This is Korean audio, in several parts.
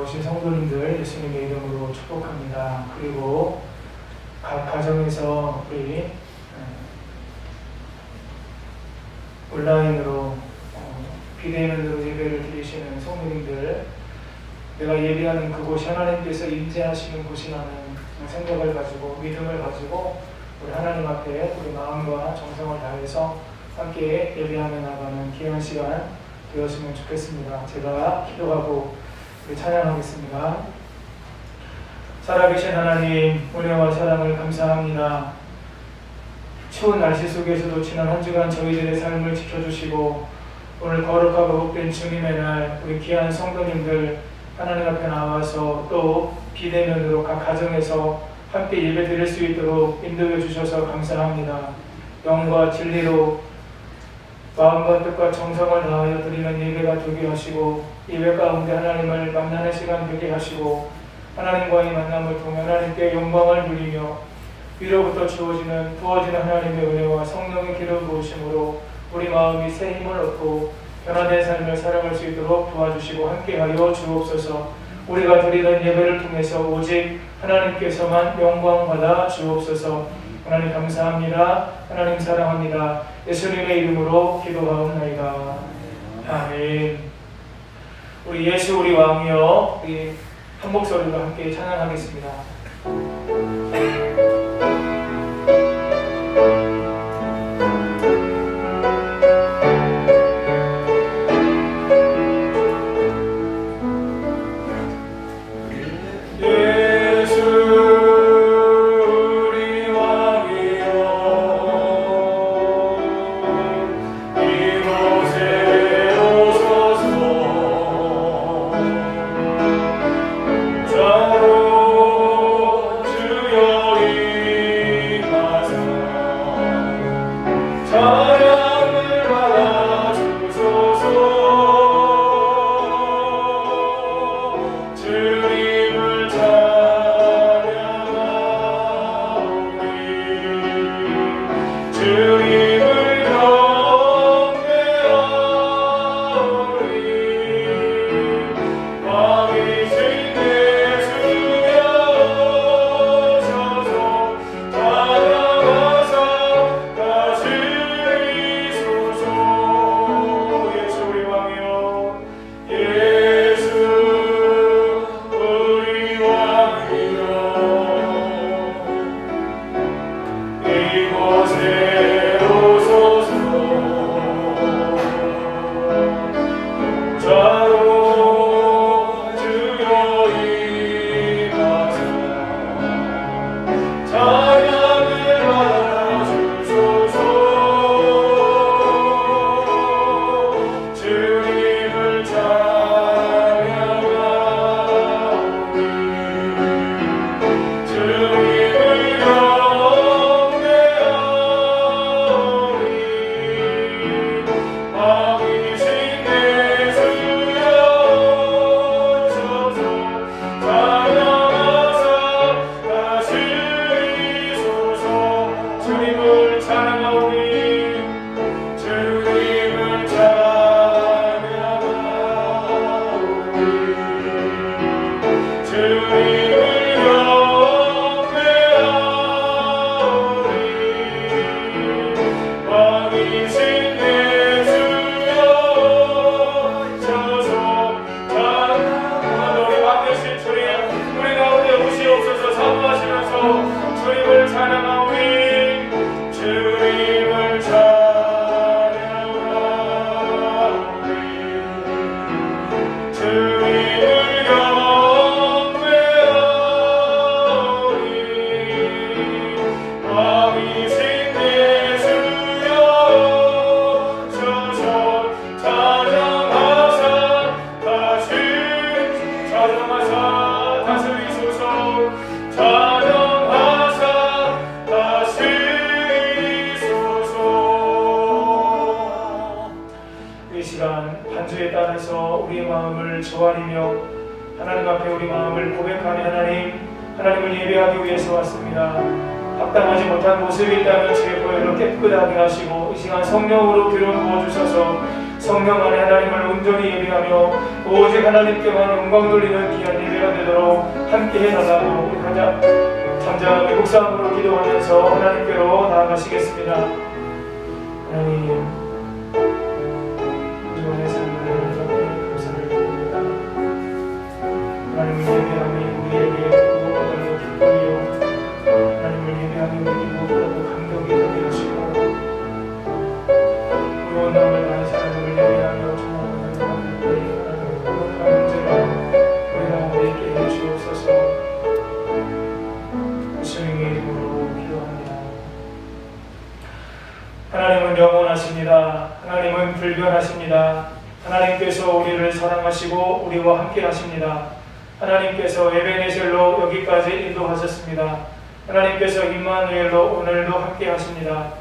나오신 성도님들 예수님의 이름으로 축복합니다. 그리고 각 가정에서 우리 온라인으로 비대면으로 예배를 드리시는 성도님들, 내가 예배하는 그곳이 하나님께서 임재하시는 곳이라는 생각을 가지고 믿음을 가지고 우리 하나님 앞에 우리 마음과 정성을 다해서 함께 예배하며 나가는 귀한 시간 되었으면 좋겠습니다. 제가 기도하고 우리 찬양하겠습니다. 살아계신 하나님, 은혜와 사랑을 감사합니다. 추운 날씨 속에서도 지난 한 주간 저희들의 삶을 지켜주시고 오늘 거룩하고 복된 주님의 날 우리 귀한 성도님들 하나님 앞에 나와서 또 비대면으로 각 가정에서 함께 예배 드릴 수 있도록 인도해 주셔서 감사합니다. 영과 진리로 마음과 뜻과 정성을 다하여 드리는 예배가 되게 하시고 예배 가운데 하나님을 만나는 시간 되게 하시고 하나님과의 만남을 통해 하나님께 영광을 누리며 위로부터 부어지는 하나님의 은혜와 성령의 기름 부으심으로 우리 마음이 새 힘을 얻고 변화된 삶을 살아갈 수 있도록 도와주시고 함께하여 주옵소서. 우리가 드리는 예배를 통해서 오직 하나님께서만 영광받아 주옵소서. 하나님 감사합니다. 하나님 사랑합니다. 예수님의 이름으로 기도하옵나이다. 아멘. 우리 예수 우리 왕이여, 우리 한 목소리로 함께 찬양하겠습니다. 반주에 따라서 우리의 마음을 조아리며 하나님 앞에 우리 마음을 고백하며 하나님을 예배하기 위해서 왔습니다. 합당하지 못한 모습이 있다면 제 보혈로 깨끗하게 하시고 이 시간 성령으로 기름 부어주셔서 성령 안에 하나님을 온전히 예배하며 오직 하나님께만 영광 돌리는 귀한 예배가 되도록 함께 해달라고 우리 잠잠하게 묵상으로 기도하면서 하나님께로 나아가시겠습니다. 하나님, 주님의 삶을 감사를 드립니다. 하나님을 예배함이 우리에게 무엇보다도 기쁨이요 하나님을 예배함이 우리에게 무엇보다도 감격이 되게 하시고 우리 온 마음을 다해 하나님을 예배하며 정말 하나님의 거룩한 문제로 우리 가운데 있게 해주옵소서. 주님의 이름으로 기도합니다. 하나님은 영원하십니다. 하나님은 불변하십니다. 하나님께서 우리를 사랑하시고 우리와 함께 하십니다. 하나님께서 에베네셀로 여기까지 인도하셨습니다. 하나님께서 임마누엘로 오늘도 함께 하십니다.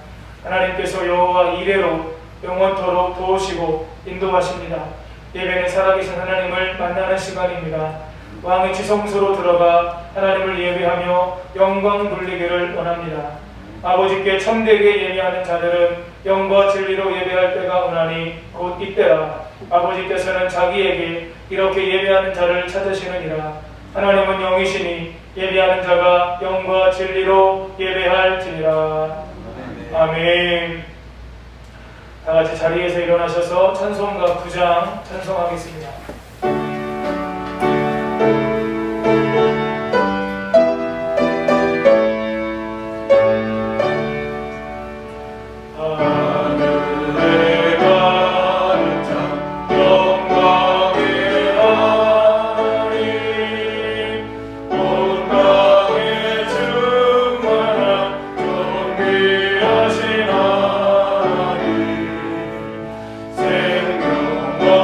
하나님께서 여호와 이레로 영원토록 도우시고 인도하십니다. 예배는 살아계신 하나님을 만나는 시간입니다. 왕의 지성소로 들어가 하나님을 예배하며 영광 돌리기를 원합니다. 아버지께 참되게 예배하는 자들은 영과 진리로 예배할 때가 오나니 곧 이때라. 아버지께서는 자기에게 이렇게 예배하는 자를 찾으시느니라. 하나님은 영이시니 예배하는 자가 영과 진리로 예배할지니라. 아멘. 다같이 자리에서 일어나셔서 찬송가 9장 찬송하겠습니다. 생명과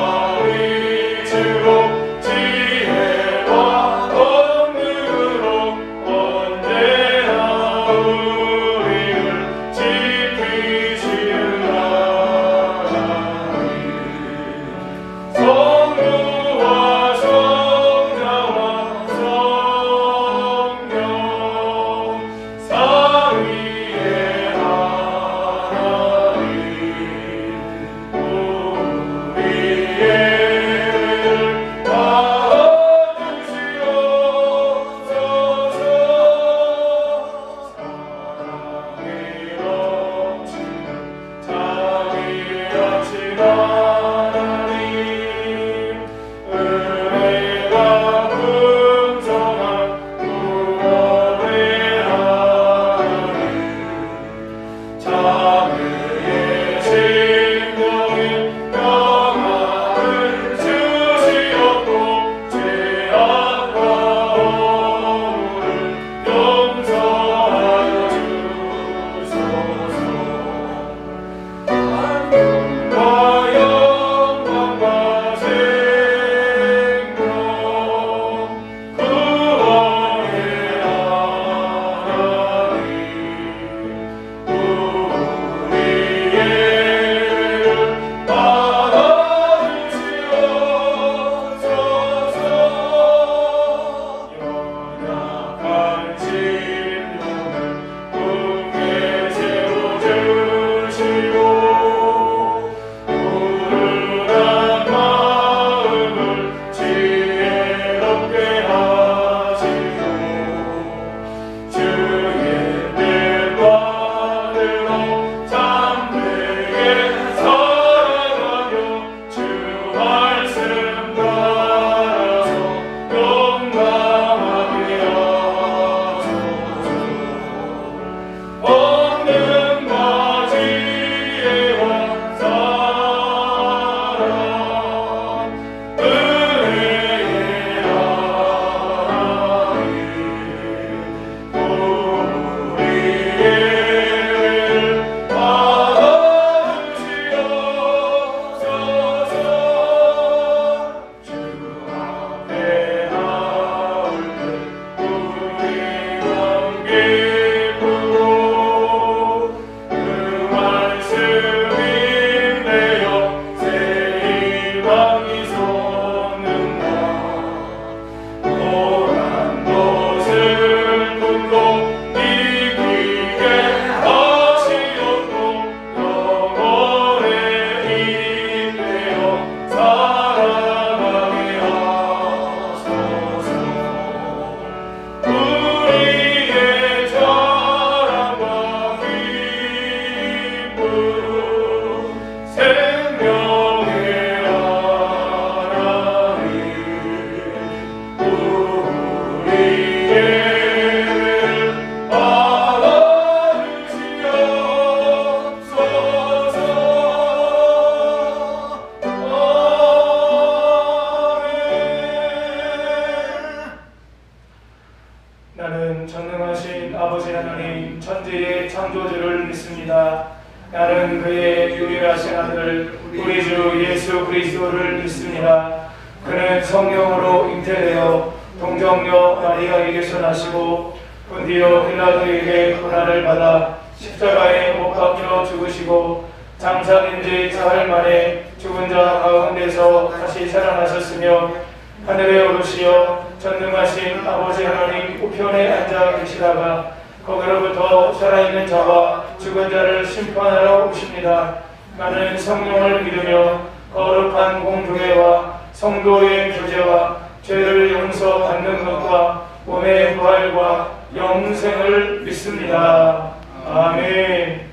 전능하신 아버지 하나님 천지의 창조주를 믿습니다. 나는 그의 유일하신 아들 우리 주 예수 그리스도를 믿습니다. 그는 성령으로 잉태되어 동정녀 마리아에게서 나시고 본디오 빌라도에게 고난을 받아 십자가에 못 박혀 죽으시고 장사된 지 사흘 만에 죽은 자 가운데서 다시 살아나셨으며 하늘에 오르시어 전능하신 아버지 하나님 우편에 앉아 계시다가 거기로부터 살아있는 자와 죽은 자를 심판하러 오십니다. 나는 성령을 믿으며 거룩한 공교회와 성도의 교제와 죄를 용서받는 것과 몸의 부활과 영생을 믿습니다. 아멘.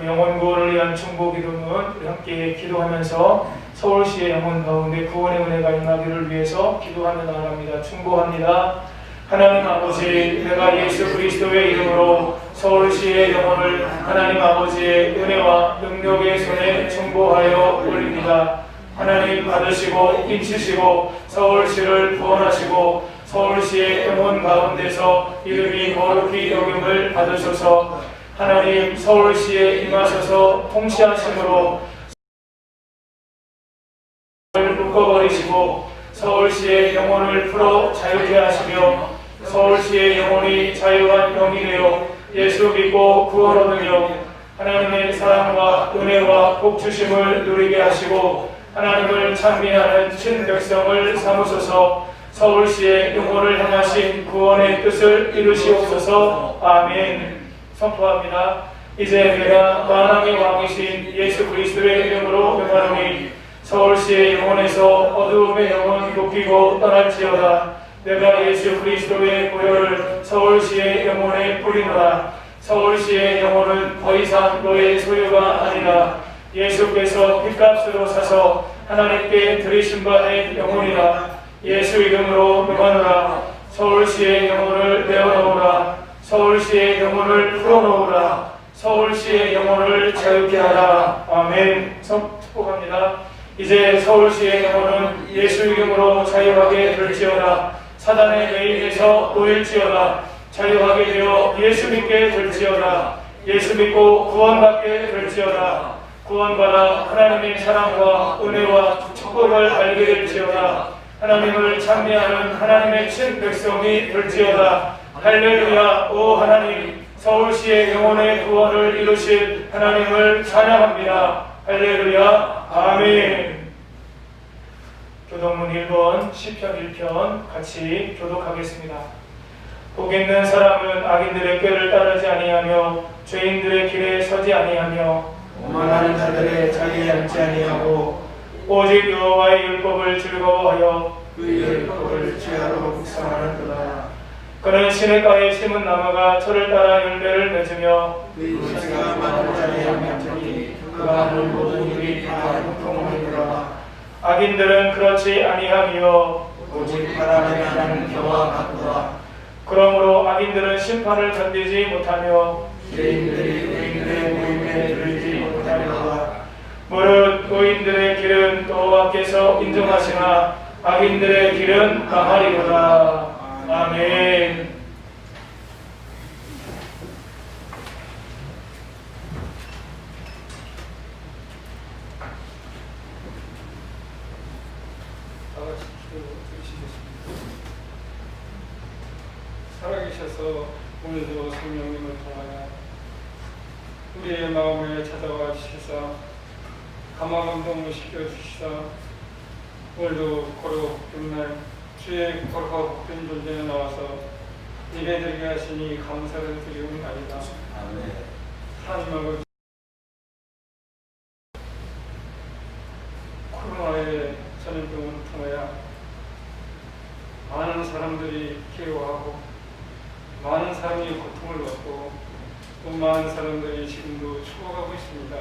영혼 구원을 위한 충고 기도는 우리 함께 기도하면서 서울시의 영혼 가운데 구원의 은혜가 임하기를 위해서 기도하며 나아갑니다. 충고합니다. 하나님 아버지, 내가 예수 그리스도의 이름으로 서울시의 영혼을 하나님 아버지의 은혜와 능력의 손에 충고하여 올립니다. 하나님 받으시고 인치시고 서울시를 구원하시고 서울시의 영혼 가운데서 이름이 거룩히 여김을 받으소서. 하나님 서울시에 임하셔서 통치하심으로 묶어버리시고 서울시의 영혼을 풀어 자유케 하시며 서울시의 영혼이 자유한 영이 되어 예수 믿고 구원 얻으며 하나님의 사랑과 은혜와 복주심을 누리게 하시고 하나님을 찬미하는 친백성을 삼으소서. 서울시의 영혼을 향하신 구원의 뜻을 이루시옵소서. 아멘. 선포합니다. 이제 내가 만왕의 왕이신 예수 그리스도의 이름으로 명하노니 서울시의 영혼에서 어두움의 영혼 높이고 떠날지어다. 내가 예수 그리스도의 보혈을 서울시의 영혼에 뿌리노라. 서울시의 영혼은 더 이상 너의 소유가 아니라 예수께서 핏값으로 사서 하나님께 드리신 바 된 영혼이라. 예수 이름으로 명하노라. 서울시의 영혼을 내어놓으라. 서울시의 영혼을 풀어놓으라. 서울시의 영혼을 자유케 하라. 아멘. 축복합니다. 이제 서울시의 영혼은 예수 이름으로 자유하게 될지어다. 사단의 매임에서 놓일지어다. 자유하게 되어 예수 믿게 될지어다. 예수 믿고 구원받게 될지어다. 구원받아 하나님의 사랑과 은혜와 축복을 알게 될지어다. 하나님을 찬미하는 하나님의 친백성이 될지어다. 할렐루야. 오 하나님, 서울시의 영혼의 구원을 이루실 하나님을 찬양합니다. 할렐루야. 아멘. 교독문 1번 시편 1편 같이 교독하겠습니다. 복 있는 사람은 악인들의 꾀를 따르지 아니하며 죄인들의 길에 서지 아니하며 오만하는 자들의 자리에 앉지 아니하고 오직 여호와의 율법을 즐거워하여 그의 율법을 지하로 묵상하는도다. 그는 시냇가에 심은 나무가 철을 따라 열매를 맺으며 그의 씨가 많은 자리에 앉으니 그가 하는 모든 일이 다 형통하리라. 악인들은 그렇지 아니하며 오직 바람에 나는 겨와 같도다. 그러므로 악인들은 심판을 견디지 못하며 죄인들이 의인들의 모임에 들지 못하리로다. 무릇 의인들의 길은 여호와께서 인정하시나 악인들의 길은 망하리로다. 아멘. 살아계셔서 오늘도 성령님을 통하여 우리의 마음에 찾아와 주시사 감화감동을 시켜주시사 오늘도 거룩한 날 주의 거룩하고 복된 존재에 나와서 예배드리게 하시니 감사를 드리옵나이다. 하나님 아버지, 코로나의 전염병을 통하여 많은 사람들이 괴로워하고 많은 사람이 고통을 받고 또 많은 사람들이 지금도 죽어가고 있습니다.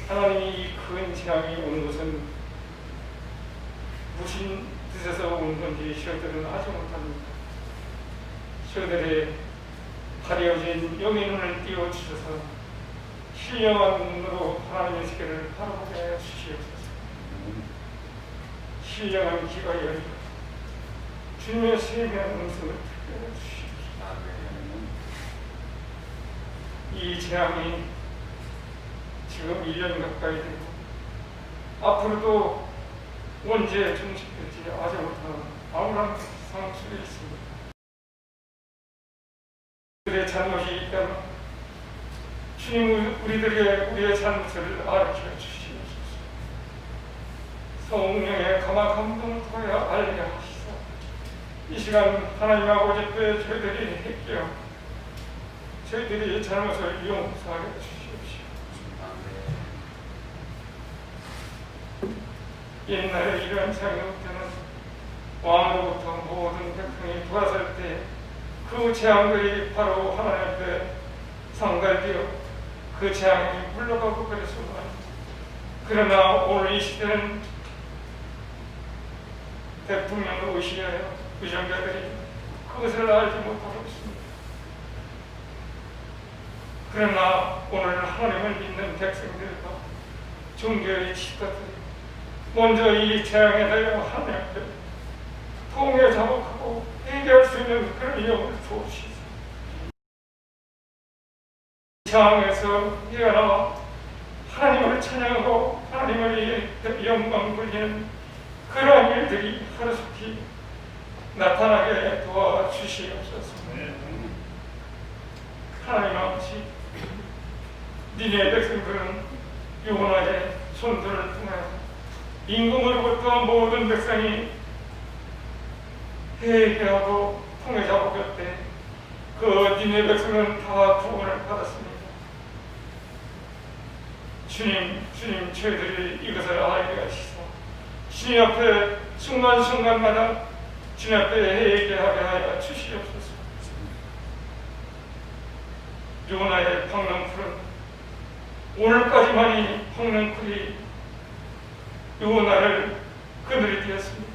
하나님이 이 큰 재앙이 오는 것은 무슨 뜻에서 온 건지 저희들은 아지 못합니다. 저희들의 가려진 영의 눈을 띄워주셔서 신령한 눈으로 하나님의 세계를 바라보게 하여 주시옵소서. 신령한 귀가 열리고 주님의 세미한 음성을 하여 주시옵소서. 이 재앙이 지금 1년 가까이 되고 앞으로도 언제 종식될지 아직 못하는 암울한 상황 속에 있습니다. 우리의 잘못이 있다면 주님 우리의 잘못을 알게 주시옵소서. 성령의 감화 감동을 통하여 알게 하시사 이 시간 하나님 아버지 앞에 저희들이 했기에 저희들이 잘못을 용서하게 주시옵시오. 옛날에 이러한 장애 때는 왕으로부터 모든 백성이 돌아설 때 그 재앙들이 바로 하나님 앞에 상달되어 그 재앙이 물러가고 그랬습니다. 그러나 오늘 이 시대는 대통령을 의시하여 의정자들이 그것을 알지 못하고 있습니다. 그러나 오늘 하나님을 믿는 백성들과 종교의 지도자들이 먼저 이 재앙에 대하여 하나님 앞에 통해 자복하고 해결할 수 있는 그런 영을 주옵시소. 재앙에서 헤어나와 하나님을 찬양하고 하나님을 위해 영광 돌리는 그러한 일들이 하루속히 나타나게 도와주시옵소서. 하나님 아버지, 니네 백성들은 요나의 손들을 통해 임금으로부터 모든 백성이 회개하고 통해 잡았을 때 그 니네 백성은 다 구원을 받았습니다. 주님 저희들이 이것을 알게 하시사 주님 앞에 순간순간마다 주님 앞에 회개하게 하여 주시옵소서. 요나의 박넝쿨은 오늘까지만이 박넝쿨이 요나를 그늘이 되었습니다.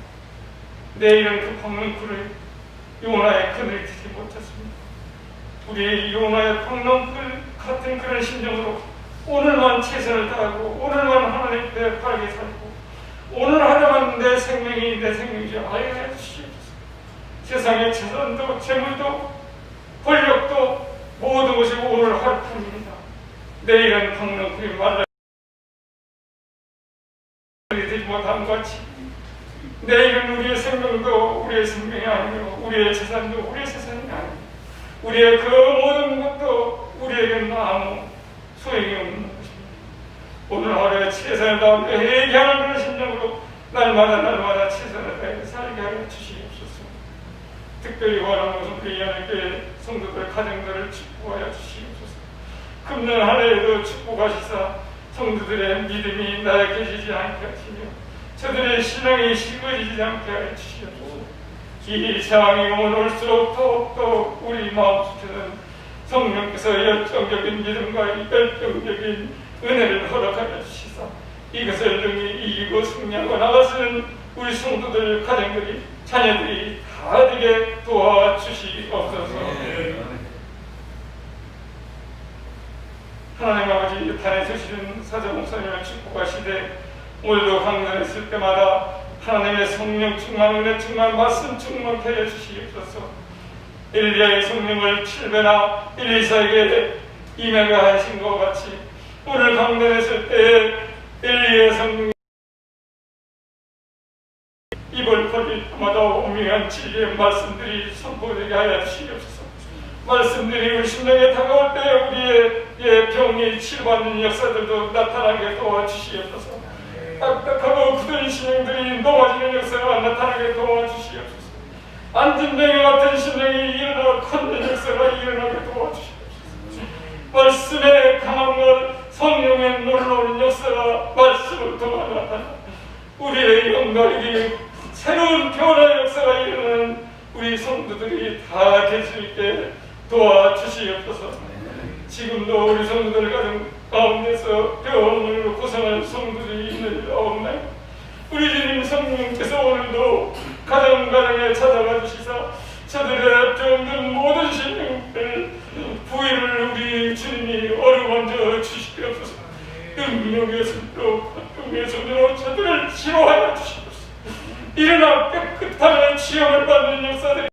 내일은 그 박넝쿨을 요나의 그늘이 되지 못했습니다. 우리 요나의 박넝쿨 같은 그런 심정으로 오늘만 최선을 다하고 오늘만 하나님 앞에 바르게 살고 오늘 하루만 내 생명이 내 생명이지 알게 해주시옵소서. 세상의 재산도 재물도 권력도 모든 것이 오늘 하루뿐입니다. 내일은 박넝쿨이 말라 되지 못한 것 같이 내일은 우리의 생명도 우리의 생명이 아니고 우리의 재산도 우리의 재산이 아니고 우리의 그 모든 것도 우리에게는 아무 소용이 없는 것입니다. 오늘 하루에 최선을 다하며 회개하는 그런 심정으로 날마다 최선을 다해 살게 하여 주시옵소서. 특별히 원하는 것은 우리 하나님께 성도들 가정들을 축복하여 주시옵소서. 금년 한 해에도 축복하시사 성도들의 믿음이 나약해지지 않게 하시며 저들의 신앙이 식어지지 않게 하여 주시옵소서. 이 상황이 올수록 더욱더 우리 마음속에는 성령께서 열정적인 믿음과 열정적인 은혜를 허락하여 주시사 이것을 능히 이기고 승리하고 나가서는 우리 성도들, 가정들이, 자녀들이 다 되게 도와주시옵소서. 하나님 아버지, 단에 서시는 사자 목사님을 축복하시되 오늘도 강단했을 때마다 하나님의 성령 충만, 은혜 충만, 말씀 충만케 하여 주시옵소서. 엘리야의 성령을 7배나 엘리사에게 임하게 하신 것 같이 오늘 강단했을 때 엘리야의 성령 입을 벌릴 때마다 오묘한 진리의 말씀들이 선포되게 하여 주시옵소서. 말씀들이 우리 심령에 다가올 때 우리의 병이 치료받는 역사들도 나타나게 도와주시옵소서. 딱딱하고 굳은 심령들이 넘어지는 역사가 나타나게 도와주시옵소서. 안진병이 같은 심령이 일어나 걷는 역사가 일어나게 도와주시옵소서. 말씀의 강함과 성령의 놀라운 역사가 말씀을 통해 나타나 우리의 영광이 새로운 변화의 역사가 일어나는 우리 성도들이 다 될 수 있게 도와주시옵소서. 지금도 우리 성도들 가운데서 병으로 고생하는 성도들이 있는 없나요? 우리 주님 성령께서 오늘도 가정에 찾아가 주시사 저들의 병든 모든 심령들 부위를 우리 주님이 어루만져 주시옵소서. 능력의 손으로 고통의 손으로 저들을 치료하여 주시옵소서. 일어나 깨끗함의 치유를 받는 역사들이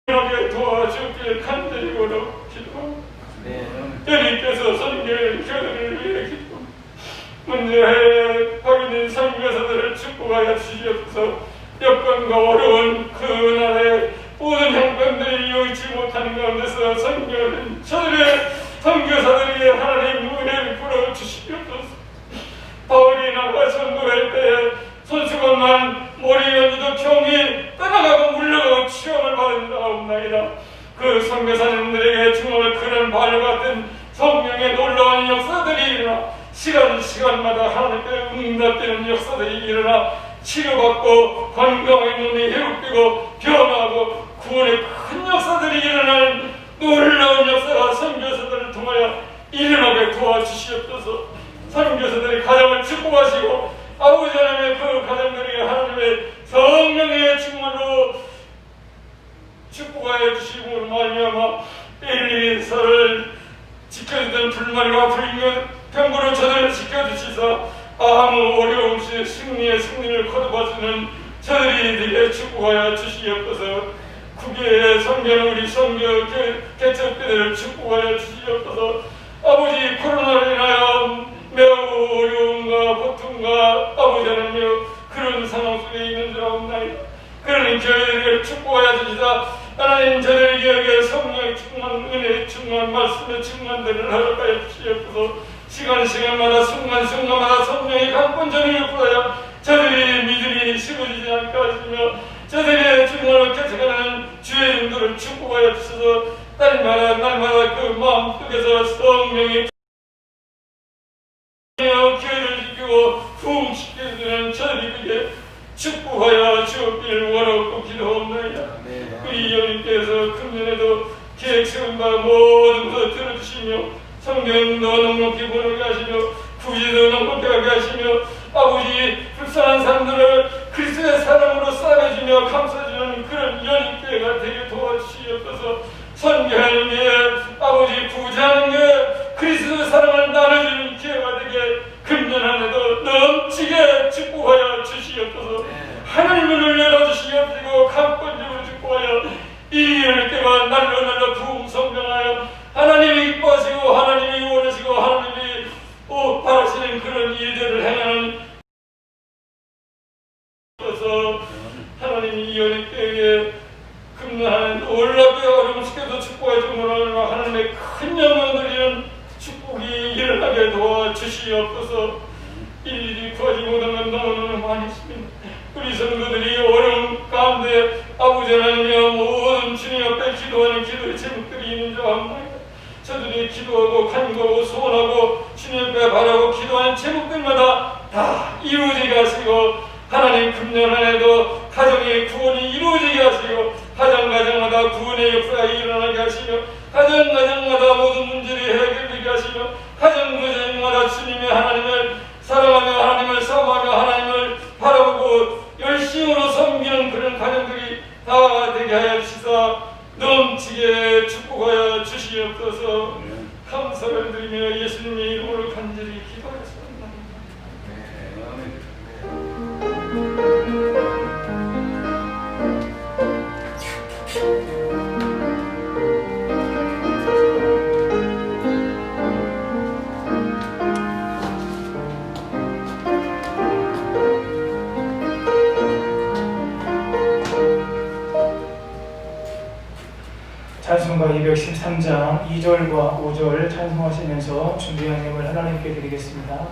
일어나게 도와주길 간절히 원하고 기도합니다. 여님께서 선교의 교회를 위해 기도 문제에 박있는 선교사들을 축복하여 주시옵소서. 여건과 어려운 그 나라의 모든 형편들이 이루지 못하는 가운데서 선교는 저들의 선교사들에게 하나님 은혜를 풀어 주시옵소서. 바울이 나가 전도할 때에 손수건만 머리 연주도 병이 떠나가고 물러가고 치유를 받는다옵나이다. 그 선교사님들에게 정말 그런 바울 같은 성령의 놀라운 역사들이 일어나 시간마다 하나님께 응답되는 역사들이 일어나 치료받고 건강한 눈이 회복되고 변화하고 구원의 큰 역사들이 일어나는 놀라운 역사가 선교사들을 통하여 일어나게 도와주시옵소서. 선교사들이 가정을 축복하시고 아버지 하나님의 그 가정들에게 하나님의 성령의 충만으로 축복하여 주시고 말미암아 엘리사를 지켜주던 불만과 병고로 저들을 지켜주시사 아무 어려움 없이 승리를 거듭하시는 저들이 되게 축복하여 주시옵소서. 국외의 선교는 우리 선교 개척교회를 축복하여 주시옵소서. 아버지 코로나로 인하여 매우 어려움과 고통과 아버지 하나님 그런 상황 속에 있는 줄 아옵나이다. 그런 교회를 축복하여 주시다 하나님 저들에게 성령의 충만 은혜의 충만 말씀의 충만들을 허락하여 주시옵소서. 시간마다 순간마다 성령의 강권전을 구하여 저들의 믿음이 식어지지 않게 하시며 저들의 정말로 개척하는 주의 정도를 축복하여 주셔서 날마다 그 마음속에서 성령의 교회를 지키고 부흥시켜주는 저들에게 축복하여 주옵길 원하고 기도하옵나이다. 우리 여님께서 금년에도 계획 세운 바 모든 것을 들어주시며 성경도 넉넉히 보내게 하시며 구제도 넉넉히 하게 하시며 아버지 불쌍한 사람들을 그리스도의 사랑으로 싸매주며 감싸주는 그런 연인교회가 되게 도와주시옵소서. 선교하는 게 아버지 구제하는 게 그리스도의 사랑을 나눠주는 기회가 되게 금년 안에도 넘치게 축복하여 주시옵소서. 하나님을 열어주시옵시고 강권적으로 축복하여 이 연인교회가 날로 부흥성장하여 하나님이 기뻐하시고 하나님이 원하시고 하나님이 바라시는 그런 일들을 행하는 그래서 하나님이 이 연인교회에 금년에 놀랍게 어려움시켜도 축복해 주므로 하나님의 큰 영광 드리는 축복이 일어나게 도와주시옵소서. 일일이 구하지 못한 건 너무너무 많이 있습니다. 우리 성도들이 어려움 가운데 아버지 하나님의 모든 주님 앞에 기도하는 기도의 제목들이 있는 줄 압니다. 저들이 기도하고 간구하고 소원하고 주님 앞에 바라고 기도하는 제목들마다 다 이루어지게 하시고 하나님 금년 안에도 가정의 구원이 이루어지게 하시고 가정마다 구원의 역사가 일어나게 하시며 가정마다 모든 문제를 해결되게 하시며 가정마다 주님의 하나님을 사랑하며 하나님을 사모하며 하나님을 바라보고 열심으로 섬기는 그런 가정들이 다 되게 하여 주시사 넘치게 축복하여 주시옵소서. 감사를 드리며 예수님의 이름으로 간절히 기도하였습니다. 찬송가 213장 2절과 5절 찬송하시면서 준비한 예물 하나님께 드리겠습니다.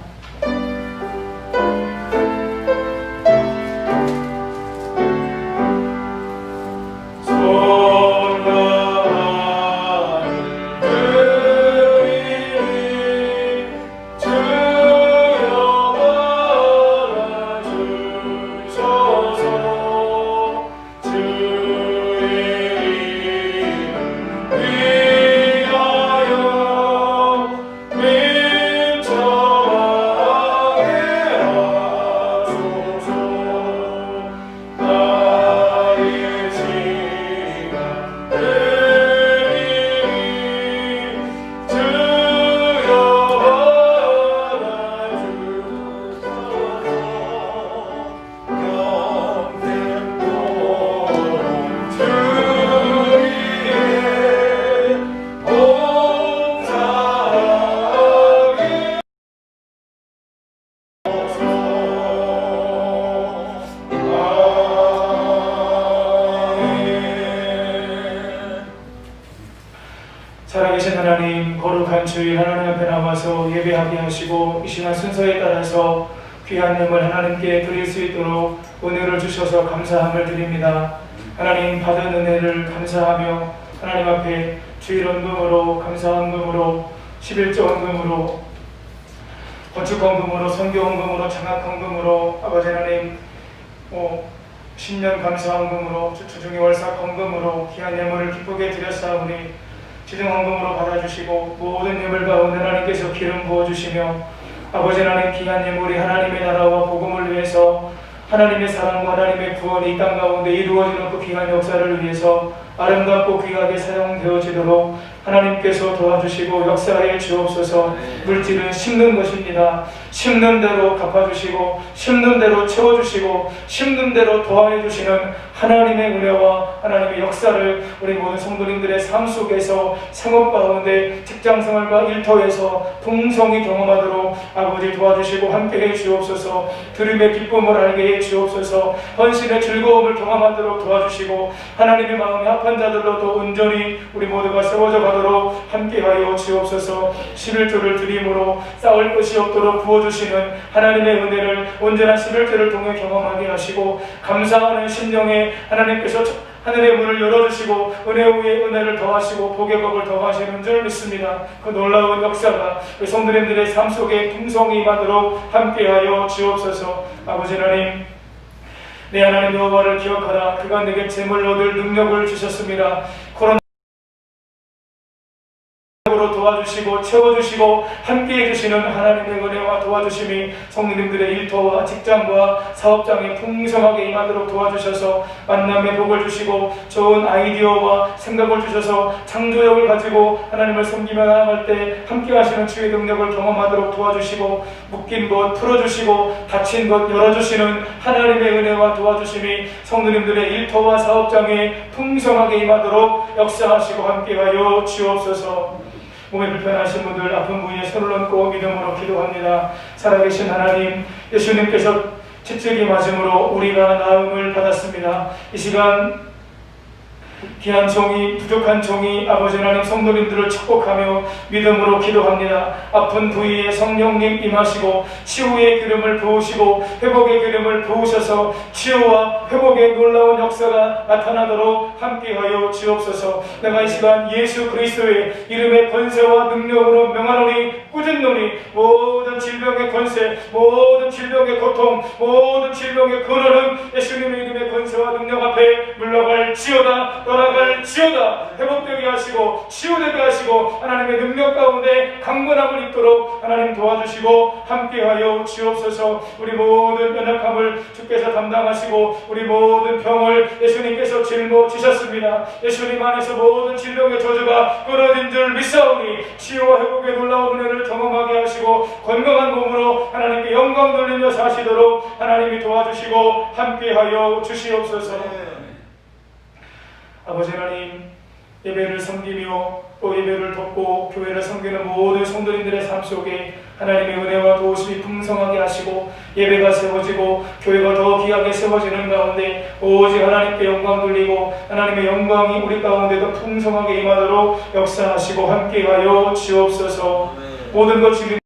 위하여 민초와 하나님, 거룩한 주일 하나님 앞에 나와서 예배하게 하시고 이 시간 순서에 따라서 귀한 예물 하나님께 드릴 수 있도록 은혜를 주셔서 감사함을 드립니다. 하나님, 받은 은혜를 감사하며 하나님 앞에 주일 헌금으로, 감사 헌금으로, 11조 헌금으로, 건축 헌금으로, 선교 헌금으로, 장학 헌금으로, 아버지 하나님, 신년 감사 헌금으로, 주중의 월삭 헌금으로 귀한 예물을 기쁘게 드렸사오니 지등 헌금으로 받아주시고 모든 예물 가운데 하나님께서 기름 부어주시며 아버지 하나님, 귀한 예물이 하나님의 나라와 복음을 위해서 하나님의 사랑과 하나님의 구원이 이 땅 가운데 이루어지는 그 귀한 역사를 위해서 아름답고 귀하게 사용되어지도록 하나님께서 도와주시고 역사해 주옵소서. 물질은 심는 것입니다. 심는 대로 갚아주시고 심는 대로 채워주시고 심는 대로 도와해 주시는 하나님의 은혜와 하나님의 역사를 우리 모든 성도님들의 삶 속에서 생업 가운데 직장생활과 일터에서 풍성히 경험하도록 아버지 도와주시고 함께해 주옵소서. 들음의 기쁨을 알게 해 주옵소서. 헌신의 즐거움을 경험하도록 도와주시고 하나님의 마음에 합한 자들로 또 온전히 우리 모두가 세워져 가도록 함께하여 주옵소서. 11조를 드림으로 쌓을 것이 없도록 부어주시는 하나님의 은혜를 온전한 11조를 통해 경험하게 하시고 감사하는 심령에 하나님께서 하늘의 문을 열어주시고 은혜 위에 은혜를 더하시고 복의 복을 더하시는 줄 믿습니다. 그 놀라운 역사가 우리 성도님들의 삶 속에 풍성히 임하도록 함께하여 주옵소서. 아버지 하나님, 내 하나님 여호와를 기억하라. 그가 내게 재물 얻을 능력을 주셨습니다. 으로 도와주시고 채워주시고 함께해 주시는 하나님의 은혜와 도와주심이 성도님들의 일터와 직장과 사업장에 풍성하게 임하도록 도와주셔서 만남의 복을 주시고 좋은 아이디어와 생각을 주셔서 창조력을 가지고 하나님을 섬기며 나아갈 때 함께 하시는 주의 능력을 경험하도록 도와주시고 묶인 것 풀어주시고 닫힌 것 열어주시는 하나님의 은혜와 도와주심이 성도님들의 일터와 사업장에 풍성하게 임하도록 역사하시고 함께하여 주옵소서. 몸에 불편하신 분들, 아픈 부위에 손을 얹고 믿음으로 기도합니다. 살아계신 하나님, 예수님께서 채찍이 맞음으로 우리가 나음을 받았습니다. 이 시간 귀한 종이, 부족한 종이 아버지 하나님 성도님들을 축복하며 믿음으로 기도합니다. 아픈 부위에 성령님 임하시고 치유의 기름을 부으시고 회복의 기름을 부으셔서 치유와 회복의 놀라운 역사가 나타나도록 함께하여 주옵소서. 내가 이 시간 예수 그리스도의 이름의 권세와 능력으로 명하노니 꾸짖노니 모든 질병의 권세, 모든 질병의 고통, 모든 질병의 근원은 예수님의 이름의 권세와 능력 앞에 물러갈지어다, 떠나갈지어다. 회복되게 하시고 치유되게 하시고 하나님의 능력 가운데 강건함을 입도록 하나님 도와주시고 함께하여 주옵소서. 우리 모든 연약함을 주께서 담당하시고 우리 모든 병을 예수님께서 짊어지셨습니다. 예수님 안에서 모든 질병의 저주가 끊어진 줄 믿사오니 치유와 회복의 놀라운 은혜를 경험하게 하시고 건강한 몸으로 하나님께 영광 돌리며 사시도록 하나님이 도와주시고 함께하여 주시옵소서. 아버지 하나님, 예배를 섬기며 또 예배를 돕고 교회를 섬기는 모든 성도님들의 삶 속에 하나님의 은혜와 도우심이 풍성하게 하시고 예배가 세워지고 교회가 더 귀하게 세워지는 가운데 오직 하나님께 영광 돌리고 하나님의 영광이 우리 가운데도 풍성하게 임하도록 역사하시고 함께하여 주옵소서. 모든 것 지금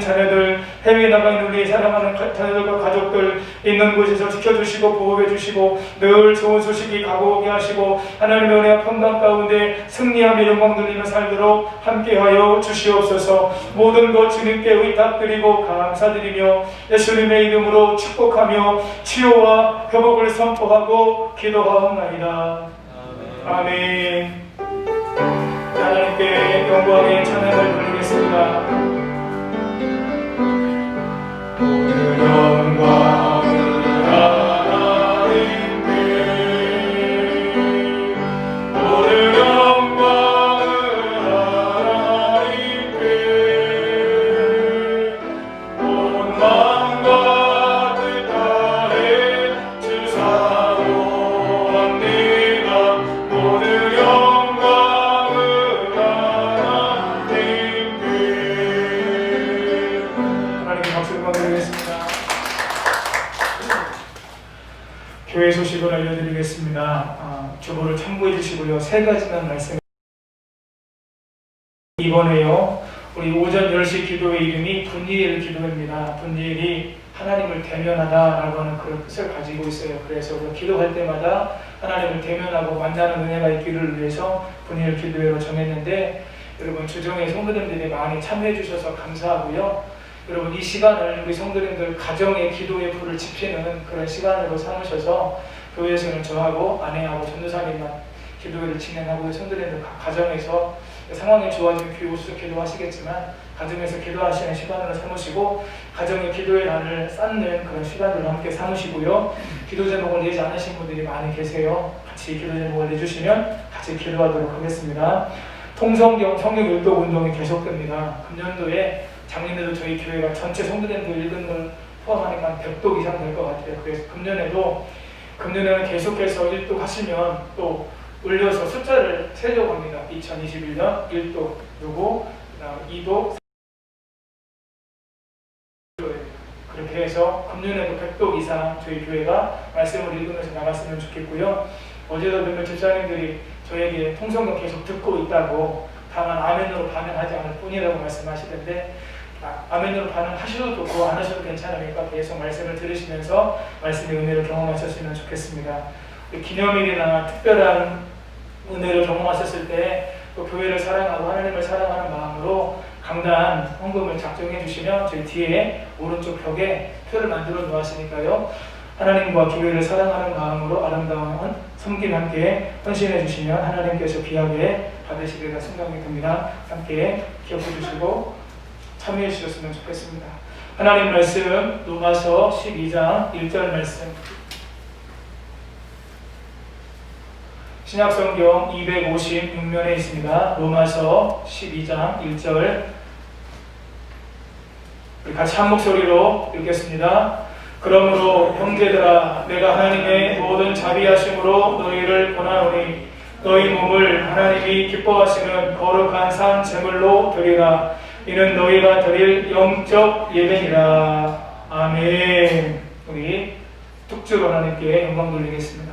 자녀들, 해외에 나가 있는 우리 사랑하는 자녀들과 가족들 있는 곳에서 지켜주시고 보호해주시고 늘 좋은 소식이 가고 오게 하시고 하나님의 은혜와 평강 가운데 승리하며 영광 돌리며 살도록 함께하여 주시옵소서. 모든 것 주님께 의탁드리고 감사드리며 예수님의 이름으로 축복하며 치유와 회복을 선포하고 기도하옵나이다. 아멘. 하나님께 영광의 찬양을 돌리겠습니다. 모든 영광을 하나님께, 모든 영광을 하나님께, 온 마음과 뜻 다해 주사옵니다. 모든 영광을 하나님께. 하나님께 박수를 드리겠습니다. 교회 소식을 알려드리겠습니다. 주보를 참고해 주시고요. 3가지만 말씀 이번에요, 우리 오전 10시 기도의 이름이 분이엘 기도입니다. 분이엘이 하나님을 대면하다라고 하는 그런 뜻을 가지고 있어요. 그래서 우리가 기도할 때마다 하나님을 대면하고 만나는 은혜가 있기를 위해서 분이엘 기도회로 정했는데, 여러분 주정의 성도님들이 많이 참여해 주셔서 감사하고요. 여러분 이 시간을 우리 성도님들 가정의 기도의 불을 지피는 그런 시간으로 삼으셔서 교회에서는 저하고 아내하고 전도사님만 기도회를 진행하고, 성도님들 각 가정에서 상황이 좋아지면 교회 오셔서 기도하시겠지만 가정에서 기도하시는 시간으로 삼으시고, 가정의 기도의 난을 쌓는 그런 시간으로 함께 삼으시고요. 기도 제목을 내지 않으신 분들이 많이 계세요. 같이 기도 제목을 내주시면 같이 기도하도록 하겠습니다. 통성경 성경 율법 운동이 계속됩니다. 금년도에 작년에도 저희 교회가 전체 성도님들 읽은 걸 포함하니까 한 100독 이상 될 것 같아요. 그래서 금년에는 계속해서 1독 하시면 또 올려서 숫자를 세려고 합니다. 2021년 1독 누구, 그다음 2독, 그렇게 해서 금년에도 100독 이상 저희 교회가 말씀을 읽으면서 나갔으면 좋겠고요. 어제도 몇몇 집사님들이 저에게 통성경 계속 듣고 있다고, 다만 아멘으로 반응하지 않을 뿐이라고 말씀하시던데, 아멘으로 반응하셔도 좋고 안 하셔도 괜찮으니까 계속 말씀을 들으시면서 말씀의 은혜를 경험하셨으면 좋겠습니다. 기념일이나 특별한 은혜를 경험하셨을 때 또 교회를 사랑하고 하나님을 사랑하는 마음으로 강단 헌금을 작정해 주시면 저희 뒤에 오른쪽 벽에 표를 만들어 놓으시니까요, 하나님과 교회를 사랑하는 마음으로 아름다운 섬김 함께 헌신해 주시면 하나님께서 귀하게 받으시리라 생각이 듭니다. 함께 기억해 주시고 참여해 주셨으면 좋겠습니다. 하나님 말씀 로마서 12장 1절 말씀, 신약성경 256면에 있습니다. 로마서 12장 1절, 우리 같이 한 목소리로 읽겠습니다. 그러므로 형제들아, 내가 하나님의 모든 자비하심으로 너희를 권하노니 너희 몸을 하나님이 기뻐하시는 거룩한 산 제물로 드리라. 이는 너희가 드릴 영적 예배니라. 아멘. 우리 tuk주로 하나님께 영광 돌리겠습니다.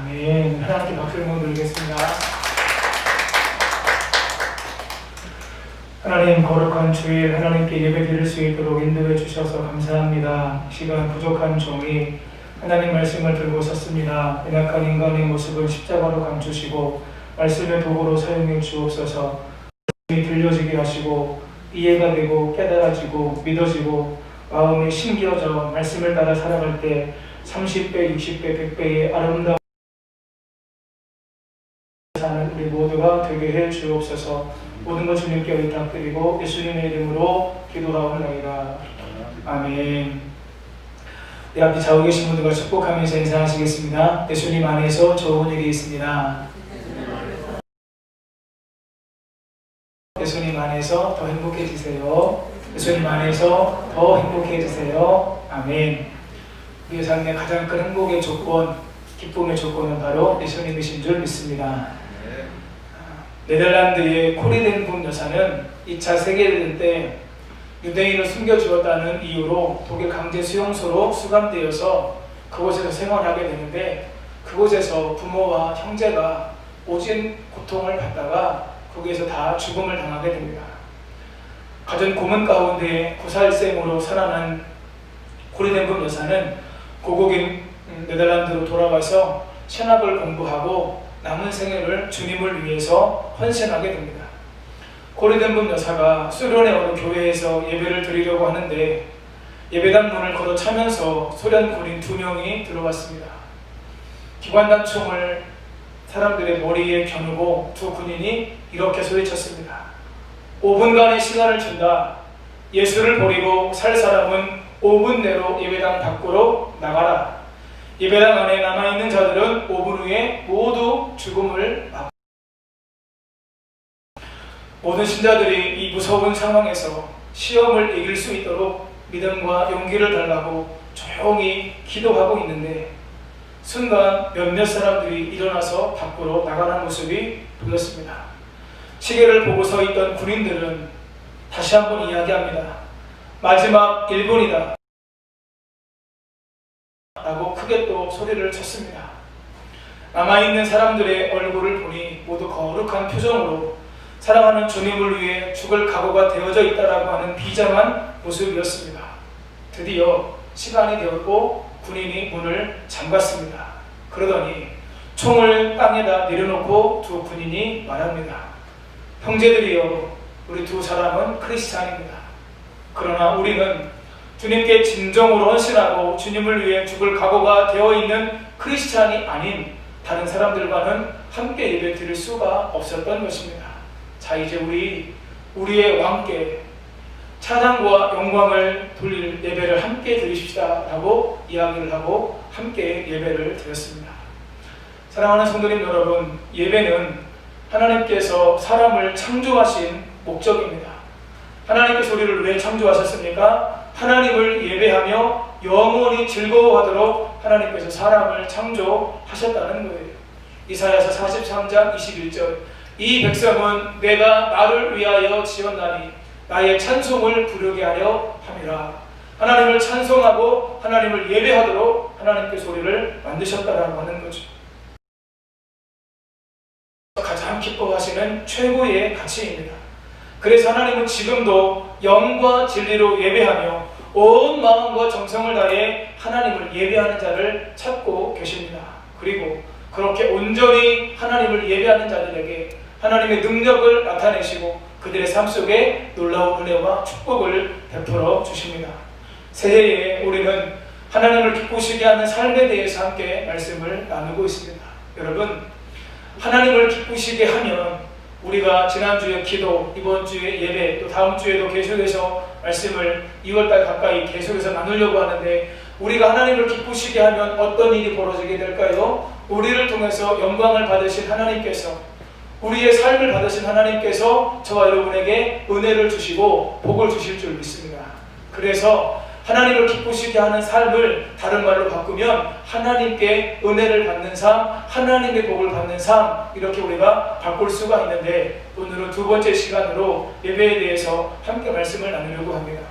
아멘. 하나님께 박수를 한번 드리겠습니다. 하나님, 거룩한 주일 하나님께 예배 드릴 수 있도록 인도해 주셔서 감사합니다. 시간 부족한 종이 하나님 말씀을 들고 섰습니다. 연약한 인간의 모습을 십자가로 감추시고 말씀의 도구로 사용해 주옵소서. 말씀이 들려지게 하시고 이해가 되고 깨달아지고 믿어지고 마음이 심겨져 말씀을 따라 살아갈 때 30배, 60배, 100배의 아름다운 사는 우리 모두가 되게 해 주옵소서. 모든 것 주님께 의탁드리고 예수님의 이름으로 기도하옵나이다. 아멘. 내 앞에 좌우 계신 분들과 축복하면서 인사하시겠습니다. 예수님 안에서 좋은 일이 있습니다. 예수님 안에서 더 행복해지세요. 예수님 안에서 더 행복해지세요. 아멘. 우리의 삶의 가장 큰 행복의 조건, 기쁨의 조건은 바로 예수님이신 줄 믿습니다. 네덜란드의 코리덴붐 여사는 2차 세계대전 때 유대인을 숨겨주었다는 이유로 독일 강제 수용소로 수감되어서 그곳에서 생활하게 되는데, 그곳에서 부모와 형제가 오진 고통을 받다가 거기에서 다 죽음을 당하게 됩니다. 가진 고문 가운데 구살생으로 살아난 코리덴붐 여사는 고국인 네덜란드로 돌아가서 신학을 공부하고 남은 생애를 주님을 위해서 헌신하게 됩니다. 코리덴붐 여사가 소련의 어느 교회에서 예배를 드리려고 하는데 예배당 문을 걷어차면서 소련 군인 2명이 들어왔습니다. 기관단 총을 사람들의 머리에 겨누고 두 군인이 이렇게 소리쳤습니다. 5분간의 시간을 준다. 예수를 버리고 살 사람은 5분 내로 예배당 밖으로 나가라. 예배당 안에 남아있는 자들은 5분 후에 모두 죽음을 맞고. 모든 신자들이 이 무서운 상황에서 시험을 이길 수 있도록 믿음과 용기를 달라고 조용히 기도하고 있는데, 순간 몇몇 사람들이 일어나서 밖으로 나가는 모습이 보였습니다. 시계를 보고 서 있던 군인들은 다시 한번 이야기합니다. 마지막 1분이다 라고 크게 또 소리를 쳤습니다. 남아있는 사람들의 얼굴을 보니 모두 거룩한 표정으로 사랑하는 주님을 위해 죽을 각오가 되어져 있다라고 하는 비장한 모습이었습니다. 드디어 시간이 되었고 군인이 문을 잠갔습니다. 그러더니 총을 땅에다 내려놓고 두 군인이 말합니다. 형제들이여, 우리 두 사람은 크리스찬입니다. 그러나 우리는 주님께 진정으로 헌신하고 주님을 위해 죽을 각오가 되어 있는 크리스찬이 아닌 다른 사람들과는 함께 예배 드릴 수가 없었던 것입니다. 자, 이제 우리의 왕께 찬양과 영광을 돌릴 예배를 함께 드리십시다 라고 이야기를 하고 함께 예배를 드렸습니다. 사랑하는 성도님 여러분, 예배는 하나님께서 사람을 창조하신 목적입니다. 하나님께서 우리를 왜 창조하셨습니까? 하나님을 예배하며 영원히 즐거워하도록 하나님께서 사람을 창조하셨다는 거예요. 이사야서 43장 21절, 이 백성은 내가 나를 위하여 지었나니 나의 찬송을 부르게 하려 함이라. 하나님을 찬송하고 하나님을 예배하도록 하나님께서 우리를 만드셨다라고 하는 거죠. 가장 기뻐하시는 최고의 가치입니다. 그래서 하나님은 지금도 영과 진리로 예배하며 온 마음과 정성을 다해 하나님을 예배하는 자를 찾고 계십니다. 그리고 그렇게 온전히 하나님을 예배하는 자들에게 하나님의 능력을 나타내시고 그들의 삶 속에 놀라운 은혜와 축복을 베풀어 주십니다. 새해에 우리는 하나님을 기쁘시게 하는 삶에 대해서 함께 말씀을 나누고 있습니다. 여러분, 하나님을 기쁘시게 하면 우리가 지난주에 기도, 이번 주에 예배, 또 다음 주에도 계속해서 말씀을 2월달 가까이 계속해서 나누려고 하는데, 우리가 하나님을 기쁘시게 하면 어떤 일이 벌어지게 될까요? 우리를 통해서 영광을 받으신 하나님께서, 우리의 삶을 받으신 하나님께서 저와 여러분에게 은혜를 주시고 복을 주실 줄 믿습니다. 그래서 하나님을 기쁘시게 하는 삶을 다른 말로 바꾸면 하나님께 은혜를 받는 삶, 하나님의 복을 받는 삶, 이렇게 우리가 바꿀 수가 있는데, 오늘은 두 번째 시간으로 예배에 대해서 함께 말씀을 나누려고 합니다.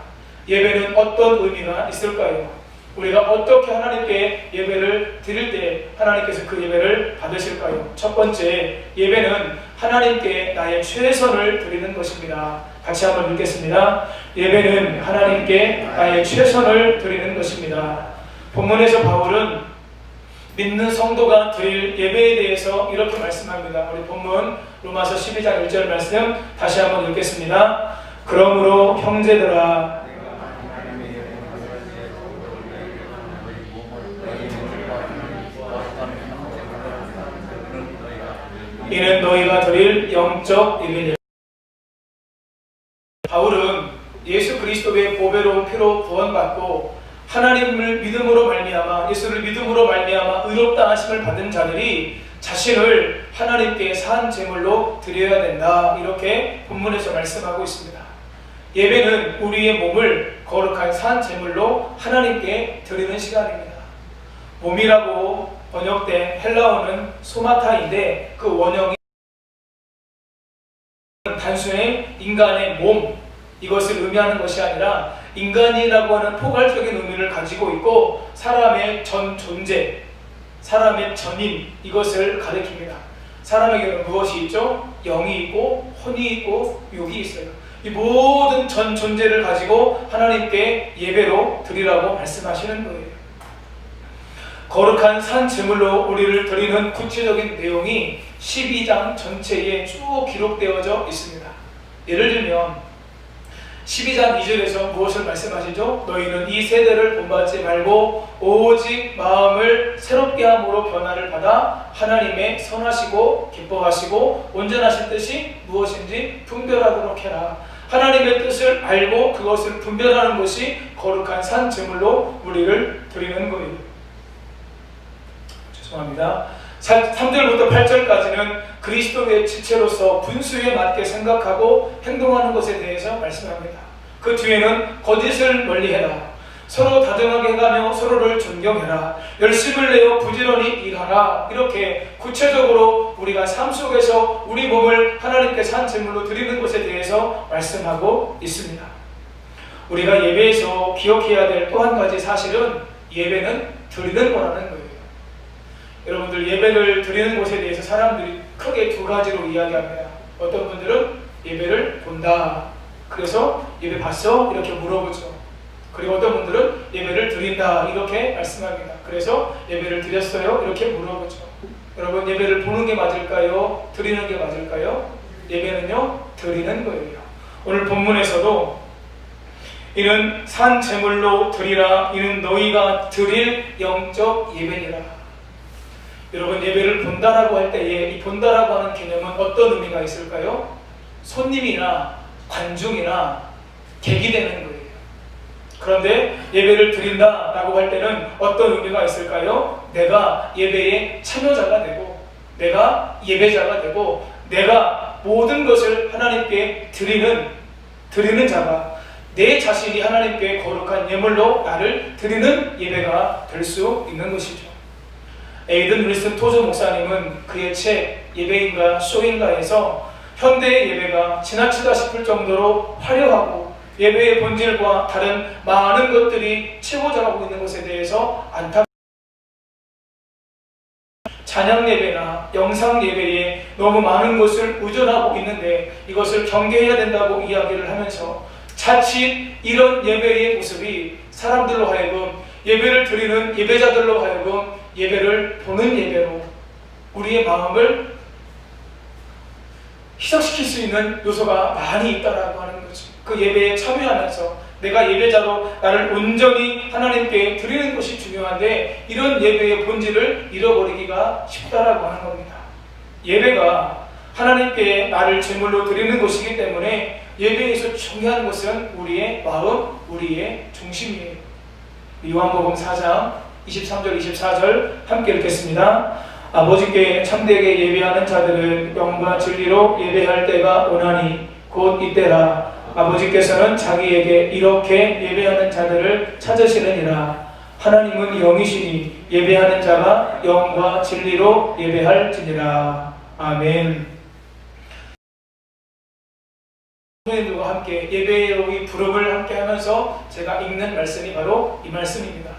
예배는 어떤 의미가 있을까요? 우리가 어떻게 하나님께 예배를 드릴 때 하나님께서 그 예배를 받으실까요? 첫 번째, 예배는 하나님께 나의 최선을 드리는 것입니다. 같이 한번 읽겠습니다. 예배는 하나님께 나의 최선을 드리는 것입니다. 본문에서 바울은 믿는 성도가 드릴 예배에 대해서 이렇게 말씀합니다. 우리 본문 로마서 12장 1절 말씀 다시 한번 읽겠습니다. 그러므로 형제들아, 이는 너희가 드릴 영적 예배니라. 바울은 예수 그리스도의 보배로운 피로 구원받고 하나님을 믿음으로 말미암아, 예수를 믿음으로 말미암아 의롭다 하심을 받은 자들이 자신을 하나님께 산 제물로 드려야 된다, 이렇게 본문에서 말씀하고 있습니다. 예배는 우리의 몸을 거룩한 산 제물로 하나님께 드리는 시간입니다. 몸이라고 번역된 헬라어는 소마타인데 그 원형이 단순히 인간의 몸, 이것을 의미하는 것이 아니라 인간이라고 하는 포괄적인 의미를 가지고 있고 사람의 전 존재, 사람의 전인, 이것을 가리킵니다. 사람에게는 무엇이 있죠? 영이 있고 혼이 있고 육이 있어요. 이 모든 전 존재를 가지고 하나님께 예배로 드리라고 말씀하시는 거예요. 거룩한 산 제물로 우리를 드리는 구체적인 내용이 12장 전체에 쭉 기록되어져 있습니다. 예를 들면 12장 2절에서 무엇을 말씀하시죠? 너희는 이 세대를 본받지 말고 오직 마음을 새롭게 함으로 변화를 받아 하나님의 선하시고 기뻐하시고 온전하신 뜻이 무엇인지 분별하도록 해라. 하나님의 뜻을 알고 그것을 분별하는 것이 거룩한 산 제물로 우리를 드리는 거예요. 죄송합니다. 3절부터 8절까지는 그리스도의 지체로서 분수에 맞게 생각하고 행동하는 것에 대해서 말씀합니다. 그 뒤에는 거짓을 멀리해라. 서로 다정하게 해가며 서로를 존경해라. 열심을 내어 부지런히 일하라. 이렇게 구체적으로 우리가 삶 속에서 우리 몸을 하나님께 산 제물로 드리는 것에 대해서 말씀하고 있습니다. 우리가 예배에서 기억해야 될 또 한 가지 사실은 예배는 드리는 거라는 거예요. 여러분들, 예배를 드리는 것에 대해서 사람들이 크게 두 가지로 이야기합니다. 어떤 분들은 예배를 본다, 그래서 예배 봤어? 이렇게 물어보죠. 그리고 어떤 분들은 예배를 드린다, 이렇게 말씀합니다. 그래서 예배를 드렸어요? 이렇게 물어보죠. 여러분, 예배를 보는 게 맞을까요? 드리는 게 맞을까요? 예배는요, 드리는 거예요. 오늘 본문에서도 이는 산 제물로 드리라. 이는 너희가 드릴 영적 예배니라. 여러분, 예배를 본다라고 할 때에 이 본다라고 하는 개념은 어떤 의미가 있을까요? 손님이나 관중이나 객이 되는 거예요. 그런데 예배를 드린다라고 할 때는 어떤 의미가 있을까요? 내가 예배의 참여자가 되고, 내가 예배자가 되고, 내가 모든 것을 하나님께 드리는 자가, 내 자신이 하나님께 거룩한 예물로 나를 드리는 예배가 될 수 있는 것이죠. 에이든 윌슨 토저 목사님은 그의 책 예배인가 쇼인가에서 현대의 예배가 지나치다 싶을 정도로 화려하고 예배의 본질과 다른 많은 것들이 채워져가고 있는 것에 대해서 찬양 예배나 영상 예배에 너무 많은 것을 의존하고 있는데 이것을 경계해야 된다고 이야기를 하면서 자칫 이런 예배의 모습이 사람들로 하여금, 예배를 드리는 예배자들로 하여금 예배를 보는 예배로 우리의 마음을 희석시킬 수 있는 요소가 많이 있다라고 하는 거죠. 그 예배에 참여하면서 내가 예배자로 나를 온전히 하나님께 드리는 것이 중요한데 이런 예배의 본질을 잃어버리기가 쉽다라고 하는 겁니다. 예배가 하나님께 나를 제물로 드리는 것이기 때문에 예배에서 중요한 것은 우리의 마음, 우리의 중심이에요. 요한복음 4장 23절 24절 함께 읽겠습니다. 아버지께 참되게 예배하는 자들은 영과 진리로 예배할 때가 오나니 곧 이때라. 아버지께서는 자기에게 이렇게 예배하는 자들을 찾으시느니라. 하나님은 영이시니 예배하는 자가 영과 진리로 예배할지니라. 아멘. 성도님들과 함께 예배의 부름을 함께 하면서 제가 읽는 말씀이 바로 이 말씀입니다.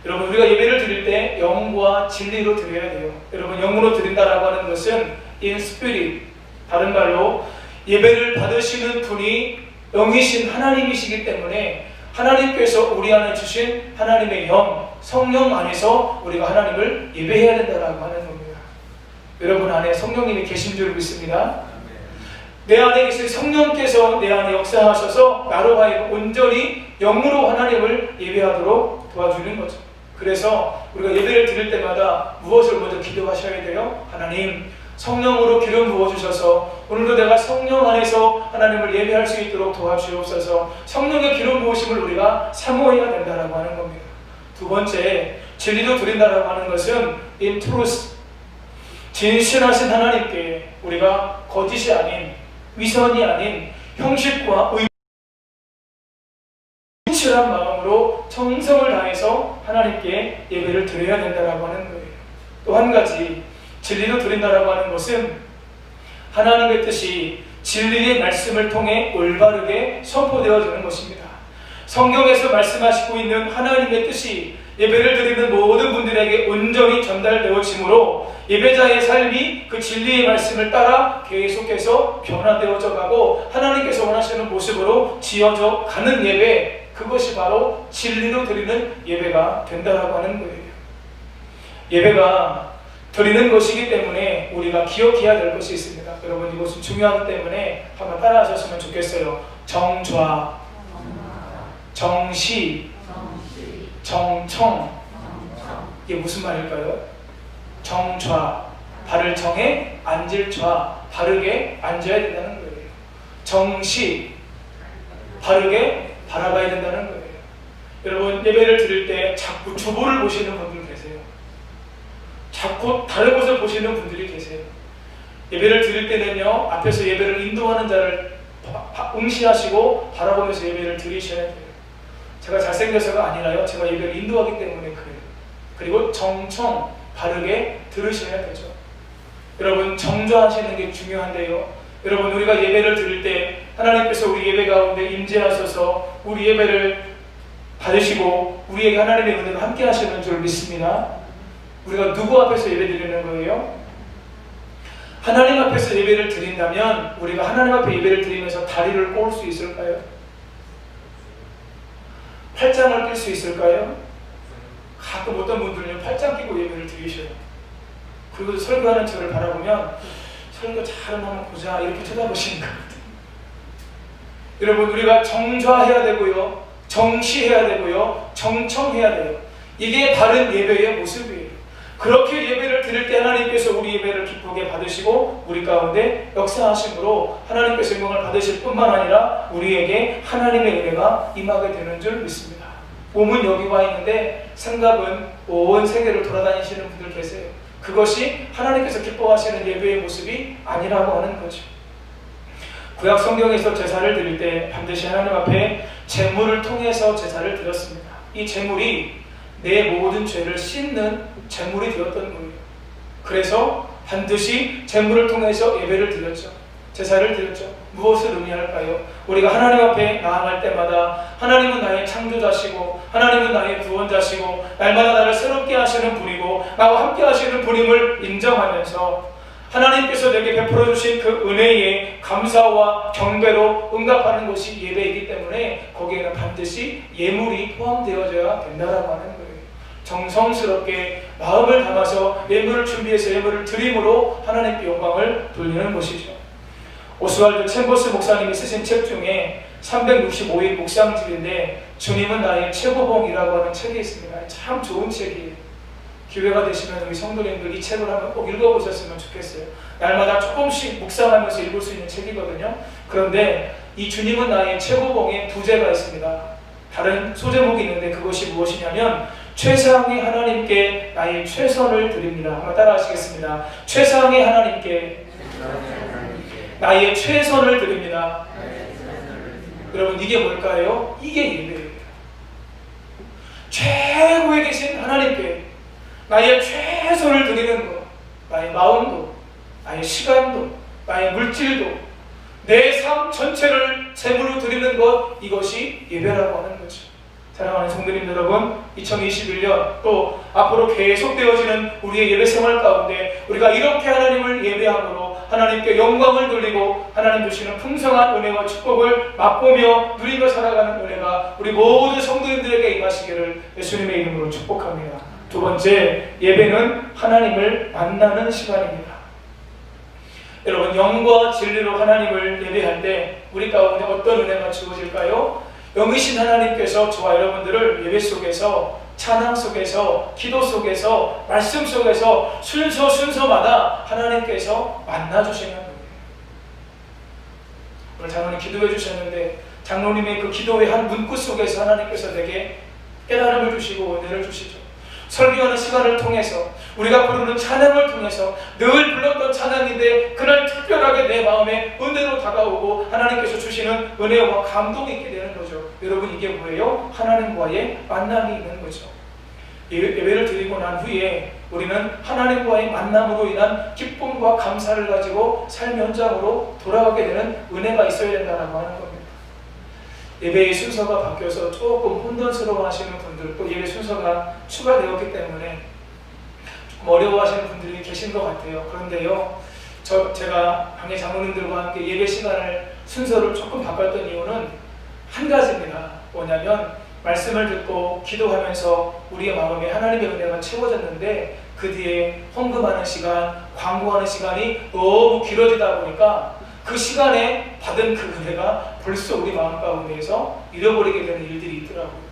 여러분, 우리가 예배를 드릴 때 영과 진리로 드려야 돼요. 여러분, 영으로 드린다라고 하는 것은 in spirit, 다른 말로 예배를 받으시는 분이 영이신 하나님이시기 때문에 하나님께서 우리 안에 주신 하나님의 영, 성령 안에서 우리가 하나님을 예배해야 된다라고 하는 겁니다. 여러분 안에 성령님이 계신 줄 믿습니다. 내 안에 계신 성령께서 내 안에 역사하셔서 나로 하여금 온전히 영으로 하나님을 예배하도록 도와주는 거죠. 그래서 우리가 예배를 드릴 때마다 무엇을 먼저 기도하셔야 돼요? 하나님, 성령으로 기름 부어주셔서 오늘도 내가 성령 안에서 하나님을 예배할 수 있도록 도와주옵소서. 성령의 기름 부으심을 우리가 사모해야 된다라고 하는 겁니다. 두 번째, 진리로 드린다라고 하는 것은 in truth, 진실하신 하나님께 우리가 거짓이 아닌, 위선이 아닌 형식과 진실한 마음으로 정성을 다해서 하나님께 예배를 드려야 된다라고 하는 거예요. 또 한 가지, 진리로 드린다라고 하는 것은 하나님의 뜻이 진리의 말씀을 통해 올바르게 선포되어지는 것입니다. 성경에서 말씀하시고 있는 하나님의 뜻이 예배를 드리는 모든 분들에게 온전히 전달되어지므로 예배자의 삶이 그 진리의 말씀을 따라 계속해서 변화되어져 가고 하나님께서 원하시는 모습으로 지어져 가는 예배, 그것이 바로 진리로 드리는 예배가 된다라고 하는 거예요. 예배가 드리는 것이기 때문에 우리가 기억해야 될 것이 있습니다. 여러분, 이것은 중요하기 때문에 한번 따라 하셨으면 좋겠어요. 정좌, 정시, 정청. 이게 무슨 말일까요? 정좌, 발을 정해 앉을 좌, 바르게 앉아야 된다는 거예요. 정시, 바르게 바라봐야 된다는 거예요. 여러분, 예배를 드릴 때 자꾸 주보를 보시는 분들 계세요. 자꾸 다른 곳을 보시는 분들이 계세요. 예배를 드릴 때는요, 앞에서 예배를 인도하는 자를 응시하시고 바라보면서 예배를 드리셔야 돼요. 제가 잘생겨서가 아니라요, 제가 예배를 인도하기 때문에 그래요. 그리고 정청, 바르게 들으셔야 되죠. 여러분, 정좌하시는 게 중요한데요, 여러분, 우리가 예배를 드릴 때 하나님께서 우리 예배 가운데 임재하셔서 우리 예배를 받으시고 우리에게 하나님의 은혜가 함께 하시는 줄 믿습니다. 우리가 누구 앞에서 예배 드리는 거예요? 하나님 앞에서 예배를 드린다면 우리가 하나님 앞에 예배를 드리면서 다리를 꼬을 수 있을까요? 팔짱을 낄 수 있을까요? 가끔 어떤 분들은 팔짱 끼고 예배를 드리셔요. 그리고 설교하는 저를 바라보면 설교 잘은 한번 보자 이렇게 쳐다보시는 것 같아요. 여러분, 우리가 정좌해야 되고요, 정시해야 되고요, 정청해야 돼요. 이게 바른 예배의 모습이에요. 그렇게 예배를 드릴 때 하나님께서 우리 예배를 기쁘게 받으시고 우리 가운데 역사하심으로 하나님께서 영광을 받으실 뿐만 아니라 우리에게 하나님의 은혜가 임하게 되는 줄 믿습니다. 몸은 여기 와 있는데 생각은 온 세계를 돌아다니시는 분들 계세요. 그것이 하나님께서 기뻐하시는 예배의 모습이 아니라고 하는 거죠. 구약 성경에서 제사를 드릴 때 반드시 하나님 앞에 제물을 통해서 제사를 드렸습니다. 이 제물이 내 모든 죄를 씻는 제물이 되었던 거예요. 그래서 반드시 제물을 통해서 예배를 드렸죠. 제사를 드렸죠. 무엇을 의미할까요? 우리가 하나님 앞에 나아갈 때마다 하나님은 나의 창조자시고 하나님은 나의 구원자시고 날마다 나를 새롭게 하시는 분이고 나와 함께 하시는 분임을 인정하면서 하나님께서 내게 베풀어 주신 그 은혜에 감사와 경배로 응답하는 것이 예배이기 때문에 거기에는 반드시 예물이 포함되어져야 된다라고 하는 거예요. 정성스럽게 마음을 담아서 예물을 준비해서 예물을 드림으로 하나님께 영광을 돌리는 것이죠. 오스왈드 챔버스 목사님이 쓰신 책 중에 365일 묵상집인데 주님은 나의 최고봉이라고 하는 책이 있습니다. 참 좋은 책이에요. 기회가 되시면 우리 성도님들 이 책을 한번 꼭 읽어보셨으면 좋겠어요. 날마다 조금씩 묵상하면서 읽을 수 있는 책이거든요. 그런데 이 주님은 나의 최고봉에 부제가 있습니다. 다른 소제목이 있는데 그것이 무엇이냐면 최상의 하나님께 나의 최선을 드립니다. 한번 따라 하시겠습니다. 최상의 하나님께 나의 최선을 드립니다. 여러분, 이게 뭘까요? 이게 예배예요. 최고에 계신 하나님께 나의 최선을 드리는 것, 나의 마음도, 나의 시간도, 나의 물질도, 내 삶 전체를 제물로 드리는 것, 이것이 예배라고 하는 거죠. 사랑하는 성도님 여러분, 2021년 또 앞으로 계속되어지는 우리의 예배 생활 가운데 우리가 이렇게 하나님을 예배함으로 하나님께 영광을 돌리고 하나님 주시는 풍성한 은혜와 축복을 맛보며 누리며 살아가는 은혜가 우리 모든 성도님들에게 임하시기를 예수님의 이름으로 축복합니다. 두 번째, 예배는 하나님을 만나는 시간입니다. 여러분, 영과 진리로 하나님을 예배할 때 우리 가운데 어떤 은혜가 주어질까요? 영이신 하나님께서 저와 여러분들을 예배 속에서, 찬양 속에서, 기도 속에서, 말씀 속에서 순서마다 하나님께서 만나주시는 거예요. 오늘 장로님 기도해 주셨는데 장로님의 그 기도의 한 문구 속에서 하나님께서 내게 깨달음을 주시고 은혜를 주시죠. 설교하는 시간을 통해서, 우리가 부르는 찬양을 통해서, 늘 불렀던 찬양인데 그날 특별하게 내 마음에 은혜로 다가오고 하나님께서 주시는 은혜와 감동이 있게 되는 거죠. 여러분, 이게 뭐예요? 하나님과의 만남이 있는 거죠. 예배를 드리고 난 후에 우리는 하나님과의 만남으로 인한 기쁨과 감사를 가지고 삶 현장으로 돌아가게 되는 은혜가 있어야 된다고 하는 겁니다. 예배의 순서가 바뀌어서 조금 혼돈스러워 하시는 분들, 또 예배 순서가 추가되었기 때문에 조금 어려워하시는 분들이 계신 것 같아요. 그런데요, 제가 방해 장로님들과 함께 예배 시간을 순서를 조금 바꿨던 이유는 한 가지입니다. 뭐냐면 말씀을 듣고 기도하면서 우리의 마음에 하나님의 은혜가 채워졌는데 그 뒤에 헌금하는 시간, 광고하는 시간이 너무 길어지다 보니까 그 시간에 받은 그 은혜가 벌써 우리 마음 가운데에서 잃어버리게 되는 일들이 있더라고요.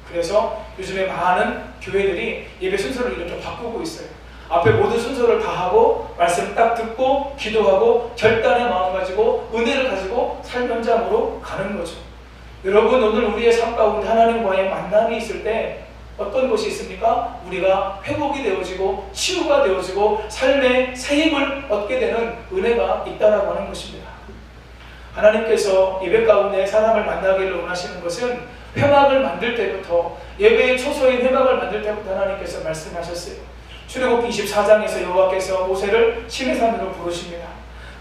그래서 요즘에 많은 교회들이 예배 순서를 이렇게 좀 바꾸고 있어요. 앞에 모든 순서를 다 하고 말씀 딱 듣고 기도하고 결단의 마음 가지고 은혜를 가지고 삶 현장으로 가는 거죠. 여러분, 오늘 우리의 삶 가운데 하나님과의 만남이 있을 때 어떤 것이 있습니까? 우리가 회복이 되어지고 치유가 되어지고 삶의 새 힘을 얻게 되는 은혜가 있다라고 하는 것입니다. 하나님께서 예배 가운데 사람을 만나기를 원하시는 것은 회막을 만들 때부터, 예배의 초소인 회막을 만들 때부터 하나님께서 말씀하셨어요. 출애굽기 24장에서 여호와께서 모세를 시내산으로 부르십니다.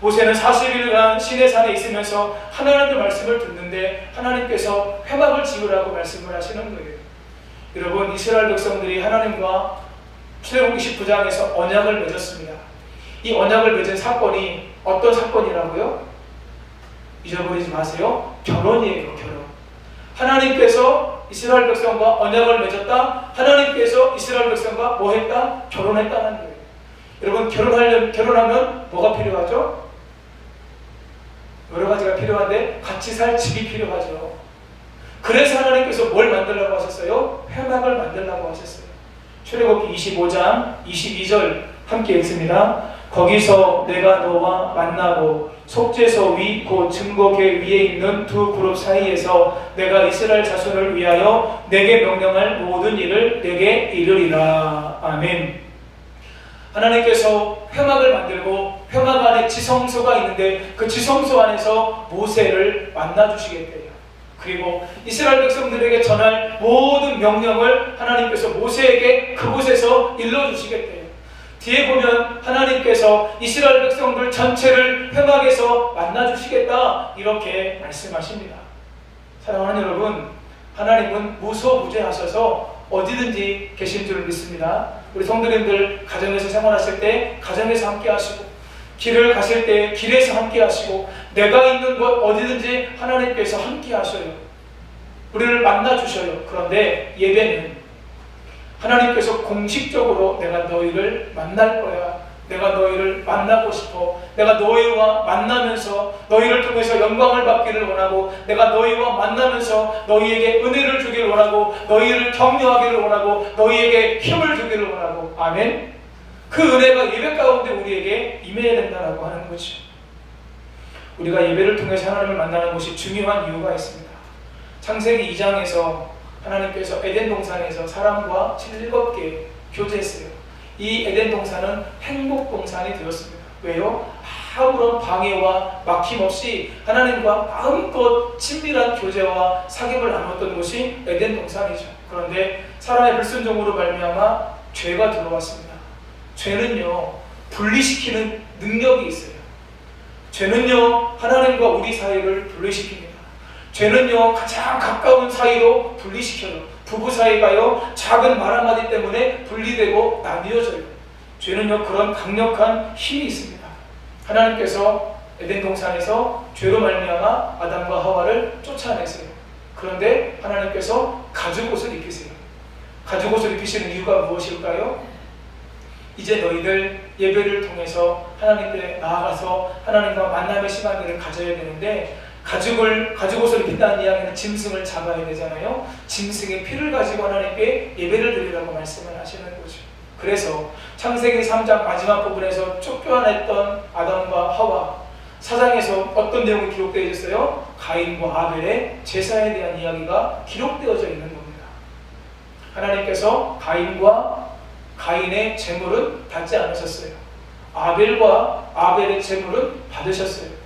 모세는 40일간 시내산에 있으면서 하나님의 말씀을 듣는데 하나님께서 회막을 지으라고 말씀을 하시는 거예요. 여러분, 이스라엘 백성들이 하나님과 출애굽기 19장에서 언약을 맺었습니다. 이 언약을 맺은 사건이 어떤 사건이라고요? 잊어버리지 마세요. 결혼이에요. 결혼. 하나님께서 이스라엘 백성과 언약을 맺었다. 하나님께서 이스라엘 백성과 뭐 했다? 결혼했다는 거예요. 여러분, 결혼하면 뭐가 필요하죠? 여러 가지가 필요한데 같이 살 집이 필요하죠. 그래서 하나님께서 뭘 만들라고 하셨어요? 회막을 만들라고 하셨어요. 출애굽기 25장 22절 함께 읽습니다. 거기서 내가 너와 만나고 속죄소 위 곧 증거궤 위에 있는 두 그룹 사이에서 내가 이스라엘 자손을 위하여 내게 명령할 모든 일을 내게 이르리라. 아멘. 하나님께서 회막을 만들고 회막 안에 지성소가 있는데 그 지성소 안에서 모세를 만나주시겠대요. 그리고 이스라엘 백성들에게 전할 모든 명령을 하나님께서 모세에게 그곳에서 일러주시겠대요. 뒤에 보면 하나님께서 이스라엘 백성들 전체를 회막에서 만나주시겠다 이렇게 말씀하십니다. 사랑하는 여러분, 하나님은 무소부재하셔서 어디든지 계신 줄 믿습니다. 우리 성도님들 가정에서 생활하실 때 가정에서 함께 하시고, 길을 가실 때 길에서 함께 하시고, 내가 있는 곳 어디든지 하나님께서 함께 하셔요. 우리를 만나 주셔요. 그런데 예배는 하나님께서 공식적으로 내가 너희를 만날 거야, 내가 너희를 만나고 싶어, 내가 너희와 만나면서 너희를 통해서 영광을 받기를 원하고, 내가 너희와 만나면서 너희에게 은혜를 주기를 원하고, 너희를 격려하기를 원하고, 너희에게 힘을 주기를 원하고. 아멘. 그 은혜가 예배 가운데 우리에게 임해야 된다고 하는 거죠. 우리가 예배를 통해서 하나님을 만나는 것이 중요한 이유가 있습니다. 창세기 2장에서 하나님께서 에덴 동산에서 사람과 즐겁게 교제했어요. 이 에덴 동산은 행복 동산이 되었습니다. 왜요? 아무런 방해와 막힘 없이 하나님과 마음껏 친밀한 교제와 사귐을 나눴던 곳이 에덴 동산이죠. 그런데 사람의 불순종으로 말미암아 죄가 들어왔습니다. 죄는요, 분리시키는 능력이 있어요. 죄는요, 하나님과 우리 사이를 분리시킵니다. 죄는요 가장 가까운 사이로 분리시켜요. 부부 사이가요 작은 말 한마디 때문에 분리되고 나뉘어져요. 죄는요 그런 강력한 힘이 있습니다. 하나님께서 에덴 동산에서 죄로 말미암아 아담과 하와를 쫓아내세요. 그런데 하나님께서 가죽옷을 입히세요. 가죽옷을 입히시는 이유가 무엇일까요? 이제 너희들 예배를 통해서 하나님께 나아가서 하나님과 만남의 시간들을 가져야 되는데, 가죽옷을 입힌다는 이야기는 짐승을 잡아야 되잖아요. 짐승의 피를 가지고 하나님께 예배를 드리라고 말씀을 하시는 거죠. 그래서 창세기 3장 마지막 부분에서 쫓겨냈던 아담과 하와, 사장에서 어떤 내용이 기록되어 있어요? 가인과 아벨의 제사에 대한 이야기가 기록되어져 있는 겁니다. 하나님께서 가인의 제물은 받지 않으셨어요. 아벨과 아벨의 제물은 받으셨어요.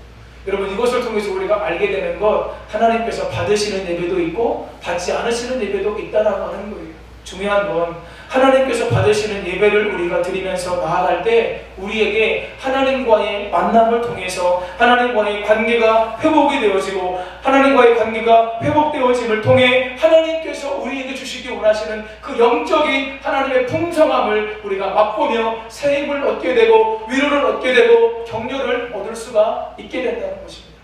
여러분, 이것을 통해서 우리가 알게 되는 것, 하나님께서 받으시는 예배도 있고 받지 않으시는 예배도 있다라고 하는 거예요. 중요한 건 하나님께서 받으시는 예배를 우리가 드리면서 나아갈 때 우리에게 하나님과의 만남을 통해서 하나님과의 관계가 회복이 되어지고, 하나님과의 관계가 회복되어짐을 통해 하나님께서 우리에게 주시기 원하시는 그 영적인 하나님의 풍성함을 우리가 맛보며 새 힘을 얻게 되고 위로를 얻게 되고 격려를 얻을 수가 있게 된다는 것입니다.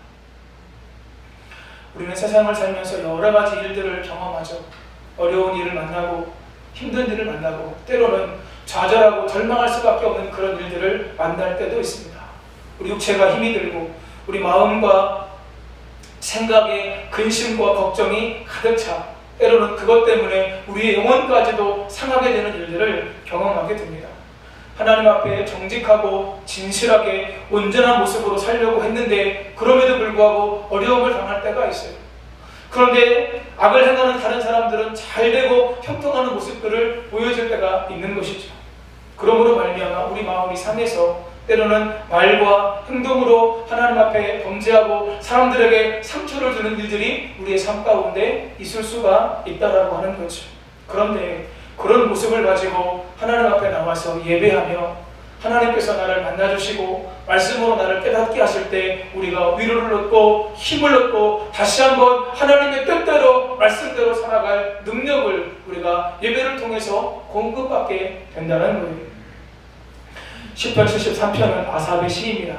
우리는 세상을 살면서 여러 가지 일들을 경험하죠. 어려운 일을 만나고 힘든 일을 만나고 때로는 좌절하고 절망할 수밖에 없는 그런 일들을 만날 때도 있습니다. 우리 육체가 힘이 들고 우리 마음과 생각에 근심과 걱정이 가득 차 때로는 그것 때문에 우리의 영혼까지도 상하게 되는 일들을 경험하게 됩니다. 하나님 앞에 정직하고 진실하게 온전한 모습으로 살려고 했는데 그럼에도 불구하고 어려움을 당할 때가 있어요. 그런데 악을 행하는 다른 사람들은 잘되고 형통하는 모습들을 보여줄 때가 있는 것이죠. 그러므로 말미암아 우리 마음이 상해서 때로는 말과 행동으로 하나님 앞에 범죄하고 사람들에게 상처를 주는 일들이 우리의 삶 가운데 있을 수가 있다라고 하는 거죠. 그런데 그런 모습을 가지고 하나님 앞에 나와서 예배하며 하나님께서 나를 만나주시고 말씀으로 나를 깨닫게 하실 때 우리가 위로를 얻고 힘을 얻고 다시 한번 하나님의 뜻대로 말씀대로 살아갈 능력을 우리가 예배를 통해서 공급받게 된다는 거예요. 시편 73편은 아삽의 시입니다.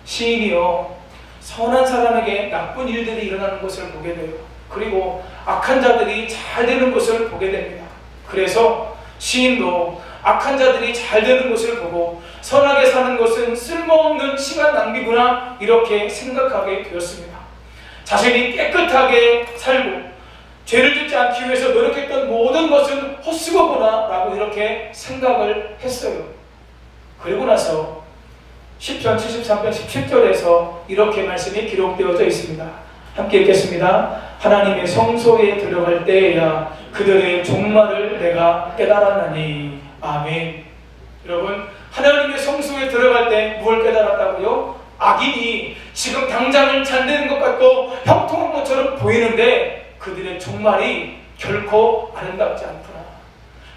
시인이요 선한 사람에게 나쁜 일들이 일어나는 것을 보게 돼요. 그리고 악한 자들이 잘 되는 것을 보게 됩니다. 그래서 시인도 악한 자들이 잘 되는 것을 보고 선하게 사는 것은 쓸모없는 시간 낭비구나 이렇게 생각하게 되었습니다. 자신이 깨끗하게 살고 죄를 짓지 않기 위해서 노력했던 모든 것은 헛수고구나 라고 이렇게 생각을 했어요. 그리고 나서 시편 73편 17절에서 이렇게 말씀이 기록되어져 있습니다. 함께 읽겠습니다. 하나님의 성소에 들어갈 때에야 그들의 종말을 내가 깨달았나니. 아멘. 여러분, 하나님의 성소에 들어갈 때 무엇을 깨달았다고요? 악인이 지금 당장은 잘 되는 것 같고 형통한 것처럼 보이는데 그들의 종말이 결코 아름답지 않구나.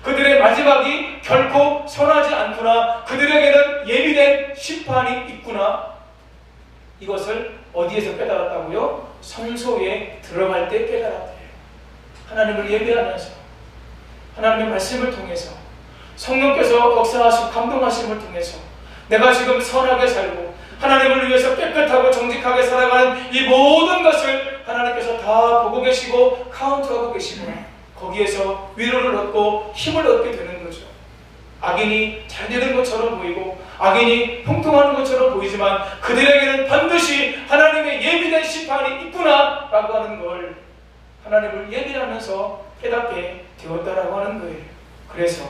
그들의 마지막이 결코 선하지 않구나. 그들에게는 예비된 심판이 있구나. 이것을 어디에서 깨달았다고요? 성소에 들어갈 때 깨달았대요. 하나님을 예배하면서 하나님의 말씀을 통해서 성령께서 역사하시고 감동하심을 통해서 내가 지금 선하게 살고 하나님을 위해서 깨끗하고 정직하게 살아가는 이 모든 것을 하나님께서 다 보고 계시고 카운트하고 계시고 거기에서 위로를 얻고 힘을 얻게 되는 거죠. 악인이 잘 되는 것처럼 보이고 악인이 형통하는 것처럼 보이지만 그들에게는 반드시 하나님의 예비된 심판이 있구나 라고 하는 걸 하나님을 예비하면서 깨닫게 되었다라고 하는 거예요. 그래서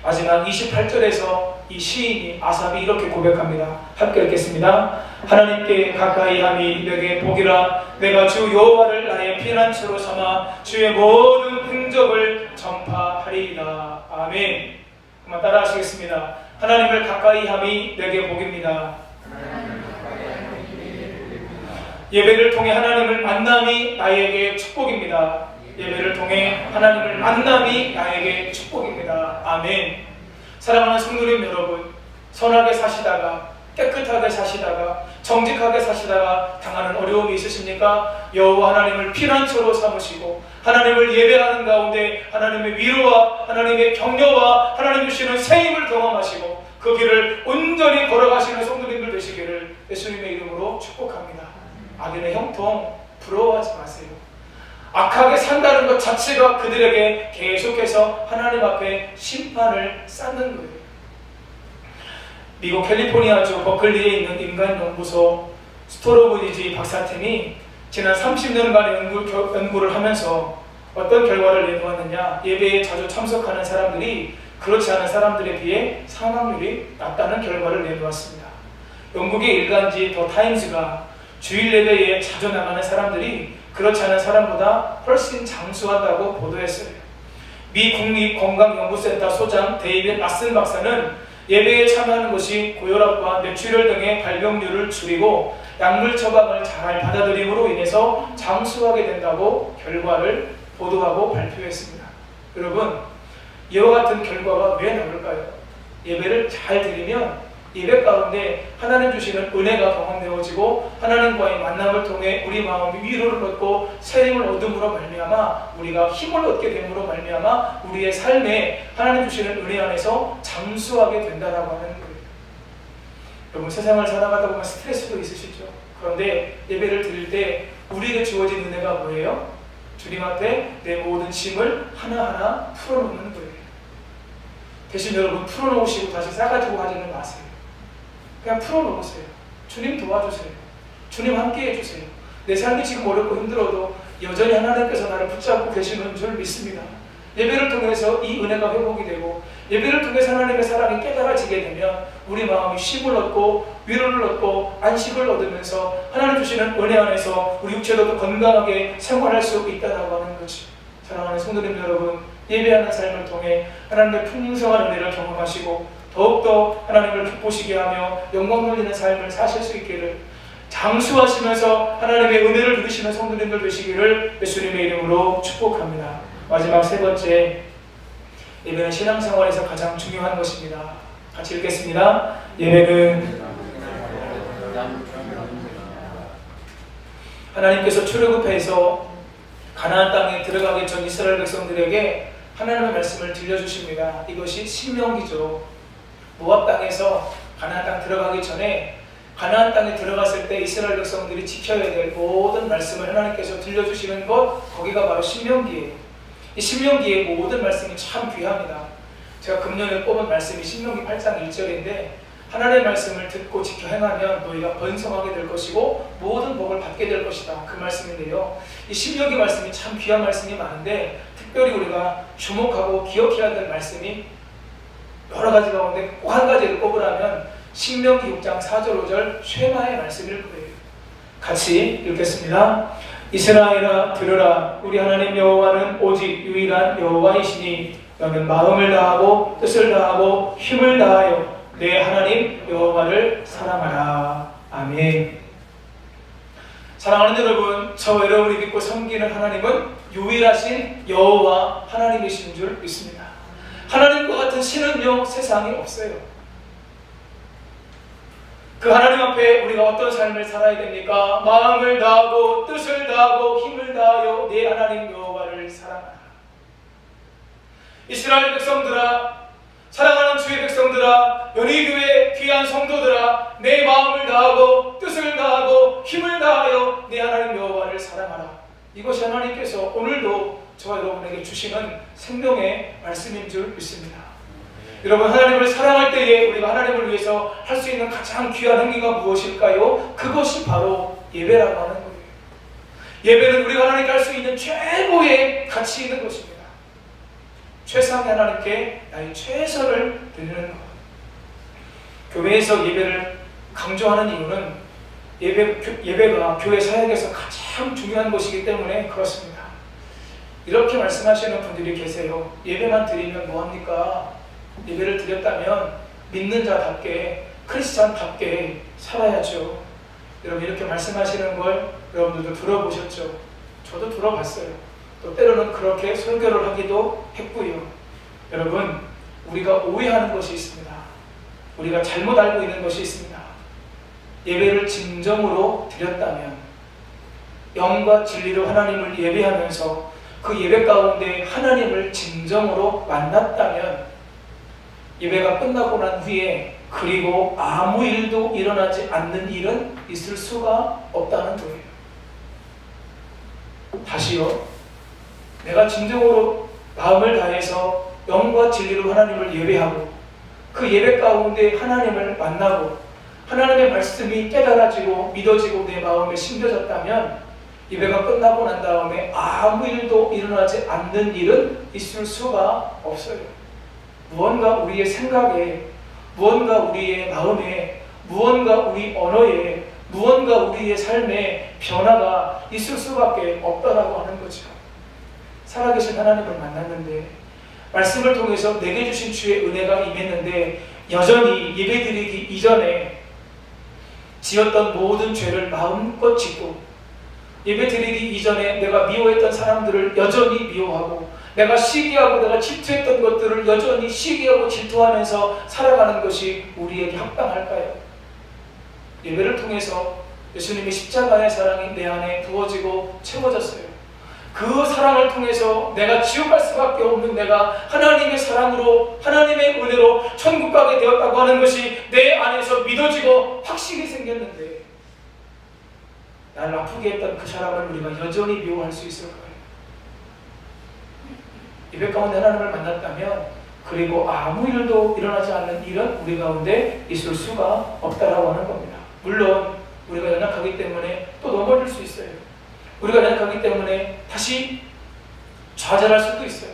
마지막 28절에서 이 시인이 아삽이 이렇게 고백합니다. 함께 읽겠습니다. 하나님께 가까이 함이 내게 복이라. 내가 주 여호와를 나의 피난처로 삼아 주의 모든 흔적을 전파하리이다. 아멘. 한번 따라 하시겠습니다. 하나님을 가까이 함이 내게 복입니다. 예배를 통해 하나님을 만남이 나에게 축복입니다. 예배를 통해 하나님을 만남이 나에게 축복입니다. 아멘. 사랑하는 성도님 여러분, 선하게 사시다가 깨끗하게 사시다가 정직하게 사시다가 당하는 어려움이 있으십니까? 여호와 하나님을 피난처로 삼으시고 하나님을 예배하는 가운데 하나님의 위로와 하나님의 격려와 하나님 주시는 새 힘을 경험하시고 그 길을 온전히 걸어가시는 성도님들 되시기를 예수님의 이름으로 축복합니다. 악인의 형통 부러워하지 마세요. 악하게 산다는 것 자체가 그들에게 계속해서 하나님 앞에 심판을 쌓는 거예요. 미국 캘리포니아주 버클리에 있는 인간연구소 스토로브리지 박사팀이 지난 30년간의 연구를 하면서 어떤 결과를 내놓았느냐, 예배에 자주 참석하는 사람들이 그렇지 않은 사람들에 비해 사망률이 낮다는 결과를 내놓았습니다. 영국의 일간지 더 타임즈가 주일 예배에 자주 나가는 사람들이 그렇지 않은 사람보다 훨씬 장수한다고 보도했어요. 미 국립건강연구센터 소장 데이빗 라슨 박사는 예배에 참여하는 것이 고혈압과 뇌출혈 등의 발병률을 줄이고 약물 처방을 잘 받아들임으로 인해서 장수하게 된다고 결과를 보도하고 발표했습니다. 여러분, 이와 같은 결과가 왜 나올까요? 예배를 잘 드리면 예배 가운데 하나님 주시는 은혜가 경험되어지고 하나님과의 만남을 통해 우리 마음이 위로를 얻고 새 힘을 얻음으로 말미암아 우리가 힘을 얻게 됨으로 말미암아 우리의 삶에 하나님 주시는 은혜 안에서 장수하게 된다라고 하는 거예요. 여러분, 세상을 살아가다 보면 스트레스도 있으시죠? 그런데 예배를 드릴 때 우리에게 주어진 은혜가 뭐예요? 주님 앞에 내 모든 짐을 하나하나 풀어놓는 거예요. 대신 여러분, 풀어놓으시고 다시 싸가지고 가지는 마세요. 그냥 풀어놓으세요. 주님 도와주세요. 주님 함께 해주세요. 내 삶이 지금 어렵고 힘들어도 여전히 하나님께서 나를 붙잡고 계시는 줄 믿습니다. 예배를 통해서 이 은혜가 회복이 되고 예배를 통해서 하나님의 사랑이 깨달아지게 되면 우리 마음이 쉼을 얻고 위로를 얻고 안식을 얻으면서 하나님 주시는 은혜 안에서 우리 육체도 건강하게 생활할 수 있다고 하는 거지. 사랑하는 성도님 여러분, 예배하는 삶을 통해 하나님의 풍성한 은혜를 경험하시고 더욱더 하나님을 기쁘시게 하며 영광 돌리는 삶을 사실 수 있기를, 장수하시면서 하나님의 은혜를 누리시는 성도님들 되시기를 예수님의 이름으로 축복합니다. 마지막 세 번째, 예배는 신앙생활에서 가장 중요한 것입니다. 같이 읽겠습니다. 예배는 하나님께서 출애굽해서 가나안 땅에 들어가기 전 이스라엘 백성들에게 하나님의 말씀을 들려주십니다. 이것이 신명기죠. 모압 땅에서 가나안 땅 들어가기 전에 가나안 땅에 들어갔을 때 이스라엘 백성들이 지켜야 될 모든 말씀을 하나님께서 들려주시는 것, 거기가 바로 신명기예요. 이 신명기의 모든 말씀이 참 귀합니다. 제가 금년에 뽑은 말씀이 신명기 8장 1절인데 하나님의 말씀을 듣고 지켜 행하면 너희가 번성하게 될 것이고 모든 복을 받게 될 것이다. 그 말씀인데요. 이 신명기 말씀이 참 귀한 말씀이 많은데 특별히 우리가 주목하고 기억해야 될 말씀이 여러 가지 가운데 꼭 한 가지를 꼽으라면 신명기 6장 4절 5절 쉐마의 말씀일 거예요. 같이 읽겠습니다. 이스라엘아 들으라. 우리 하나님 여호와는 오직 유일한 여호와이시니 너는 마음을 다하고 뜻을 다하고 힘을 다하여 내 하나님 여호와를 사랑하라. 아멘. 사랑하는 여러분, 저 여러분이 믿고 섬기는 하나님은 유일하신 여호와 하나님이신 줄 믿습니다. 하나님과 같은 신은요 세상에 없어요. 그 하나님 앞에 우리가 어떤 삶을 살아야 됩니까? 마음을 다하고 뜻을 다하고 힘을 다하여 내 하나님 여호와를 사랑하라. 이스라엘 백성들아, 사랑하는 주의 백성들아, 연희교회 귀한 성도들아, 내 마음을 다하고 뜻을 다하고 힘을 다하여 내 하나님 여호와를 사랑하라. 이것이 하나님께서 오늘도 저와 여러분에게 주시는 생명의 말씀인 줄 믿습니다. 여러분, 하나님을 사랑할 때에 우리가 하나님을 위해서 할 수 있는 가장 귀한 행위가 무엇일까요? 그것이 바로 예배라고 하는 거예요. 예배는 우리가 하나님께 할 수 있는 최고의 가치 있는 것입니다. 최상의 하나님께 나의 최선을 드리는 것. 교회에서 예배를 강조하는 이유는 예배가 교회 사역에서 가장 중요한 것이기 때문에 그렇습니다. 이렇게 말씀하시는 분들이 계세요. 예배만 드리면 뭐합니까? 예배를 드렸다면 믿는 자답게 크리스찬답게 살아야죠. 여러분, 이렇게 말씀하시는 걸 여러분들도 들어보셨죠? 저도 들어봤어요. 또 때로는 그렇게 설교를 하기도 했고요. 여러분, 우리가 오해하는 것이 있습니다. 우리가 잘못 알고 있는 것이 있습니다. 예배를 진정으로 드렸다면, 영과 진리로 하나님을 예배하면서 그 예배 가운데 하나님을 진정으로 만났다면, 예배가 끝나고 난 후에 그리고 아무 일도 일어나지 않는 일은 있을 수가 없다는 거예요. 다시요, 내가 진정으로 마음을 다해서 영과 진리로 하나님을 예배하고 그 예배 가운데 하나님을 만나고 하나님의 말씀이 깨달아지고 믿어지고 내 마음에 심겨졌다면, 예배가 끝나고 난 다음에 아무 일도 일어나지 않는 일은 있을 수가 없어요. 무언가 우리의 생각에, 무언가 우리의 마음에, 무언가 우리 언어에, 무언가 우리의 삶에 변화가 있을 수밖에 없다라고 하는 거죠. 살아계신 하나님을 만났는데, 말씀을 통해서 내게 주신 주의 은혜가 임했는데, 여전히 예배드리기 이전에 지었던 모든 죄를 마음껏 짓고, 예배드리기 이전에 내가 미워했던 사람들을 여전히 미워하고, 내가 시기하고 내가 질투했던 것들을 여전히 시기하고 질투하면서 살아가는 것이 우리에게 합당할까요? 예배를 통해서 예수님의 십자가의 사랑이 내 안에 부어지고 채워졌어요. 그 사랑을 통해서 내가 지옥 갈 수밖에 없는 내가 하나님의 사랑으로, 하나님의 은혜로 천국 가게 되었다고 하는 것이 내 안에서 믿어지고 확신이 생겼는데, 나를 아프게 했던 그 사람을 우리가 여전히 미워할 수 있을까요? 예배 가운데 하나님을 만났다면, 그리고 아무 일도 일어나지 않는 일은 우리 가운데 있을 수가 없다라고 하는 겁니다. 물론 우리가 연약하기 때문에 또 넘어질 수 있어요. 우리가 연약하기 때문에 다시 좌절할 수도 있어요.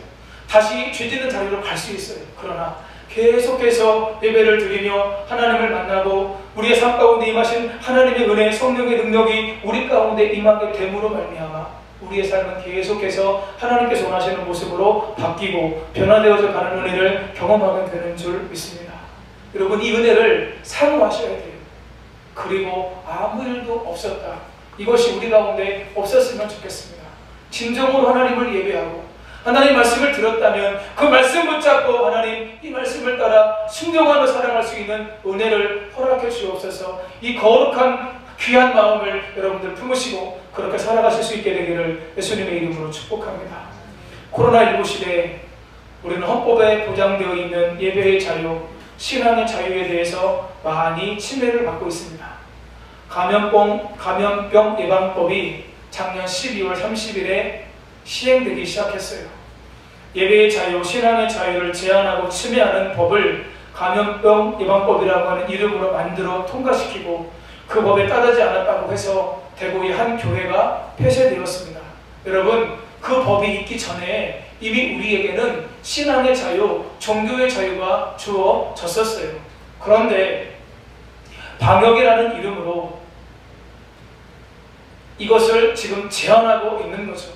다시 죄짓는 자리로 갈 수 있어요. 그러나 계속해서 예배를 드리며 하나님을 만나고 우리의 삶 가운데 임하신 하나님의 은혜, 성령의 능력이 우리 가운데 임하게 됨으로 말미암아 우리의 삶은 계속해서 하나님께서 원하시는 모습으로 바뀌고 변화되어져 가는 은혜를 경험하게 되는 줄 믿습니다. 여러분, 이 은혜를 사모하셔야 돼요. 그리고 아무 일도 없었다, 이것이 우리 가운데 없었으면 좋겠습니다. 진정으로 하나님을 예배하고 하나님 말씀을 들었다면 그 말씀 붙잡고 하나님 이 말씀을 따라 순종하며 살아갈 수 있는 은혜를 허락해 주옵소서. 이 거룩한 귀한 마음을 여러분들 품으시고 그렇게 살아가실 수 있게 되기를 예수님의 이름으로 축복합니다. 코로나19 시대에 우리는 헌법에 보장되어 있는 예배의 자유, 신앙의 자유에 대해서 많이 침해를 받고 있습니다. 감염병 예방법이 작년 12월 30일에 시행되기 시작했어요. 예배의 자유, 신앙의 자유를 제한하고 침해하는 법을 감염병 예방법이라고 하는 이름으로 만들어 통과시키고, 그 법에 따르지 않았다고 해서 대구의 한 교회가 폐쇄되었습니다. 여러분, 그 법이 있기 전에 이미 우리에게는 신앙의 자유, 종교의 자유가 주어졌었어요. 그런데 방역이라는 이름으로 이것을 지금 제한하고 있는 거죠.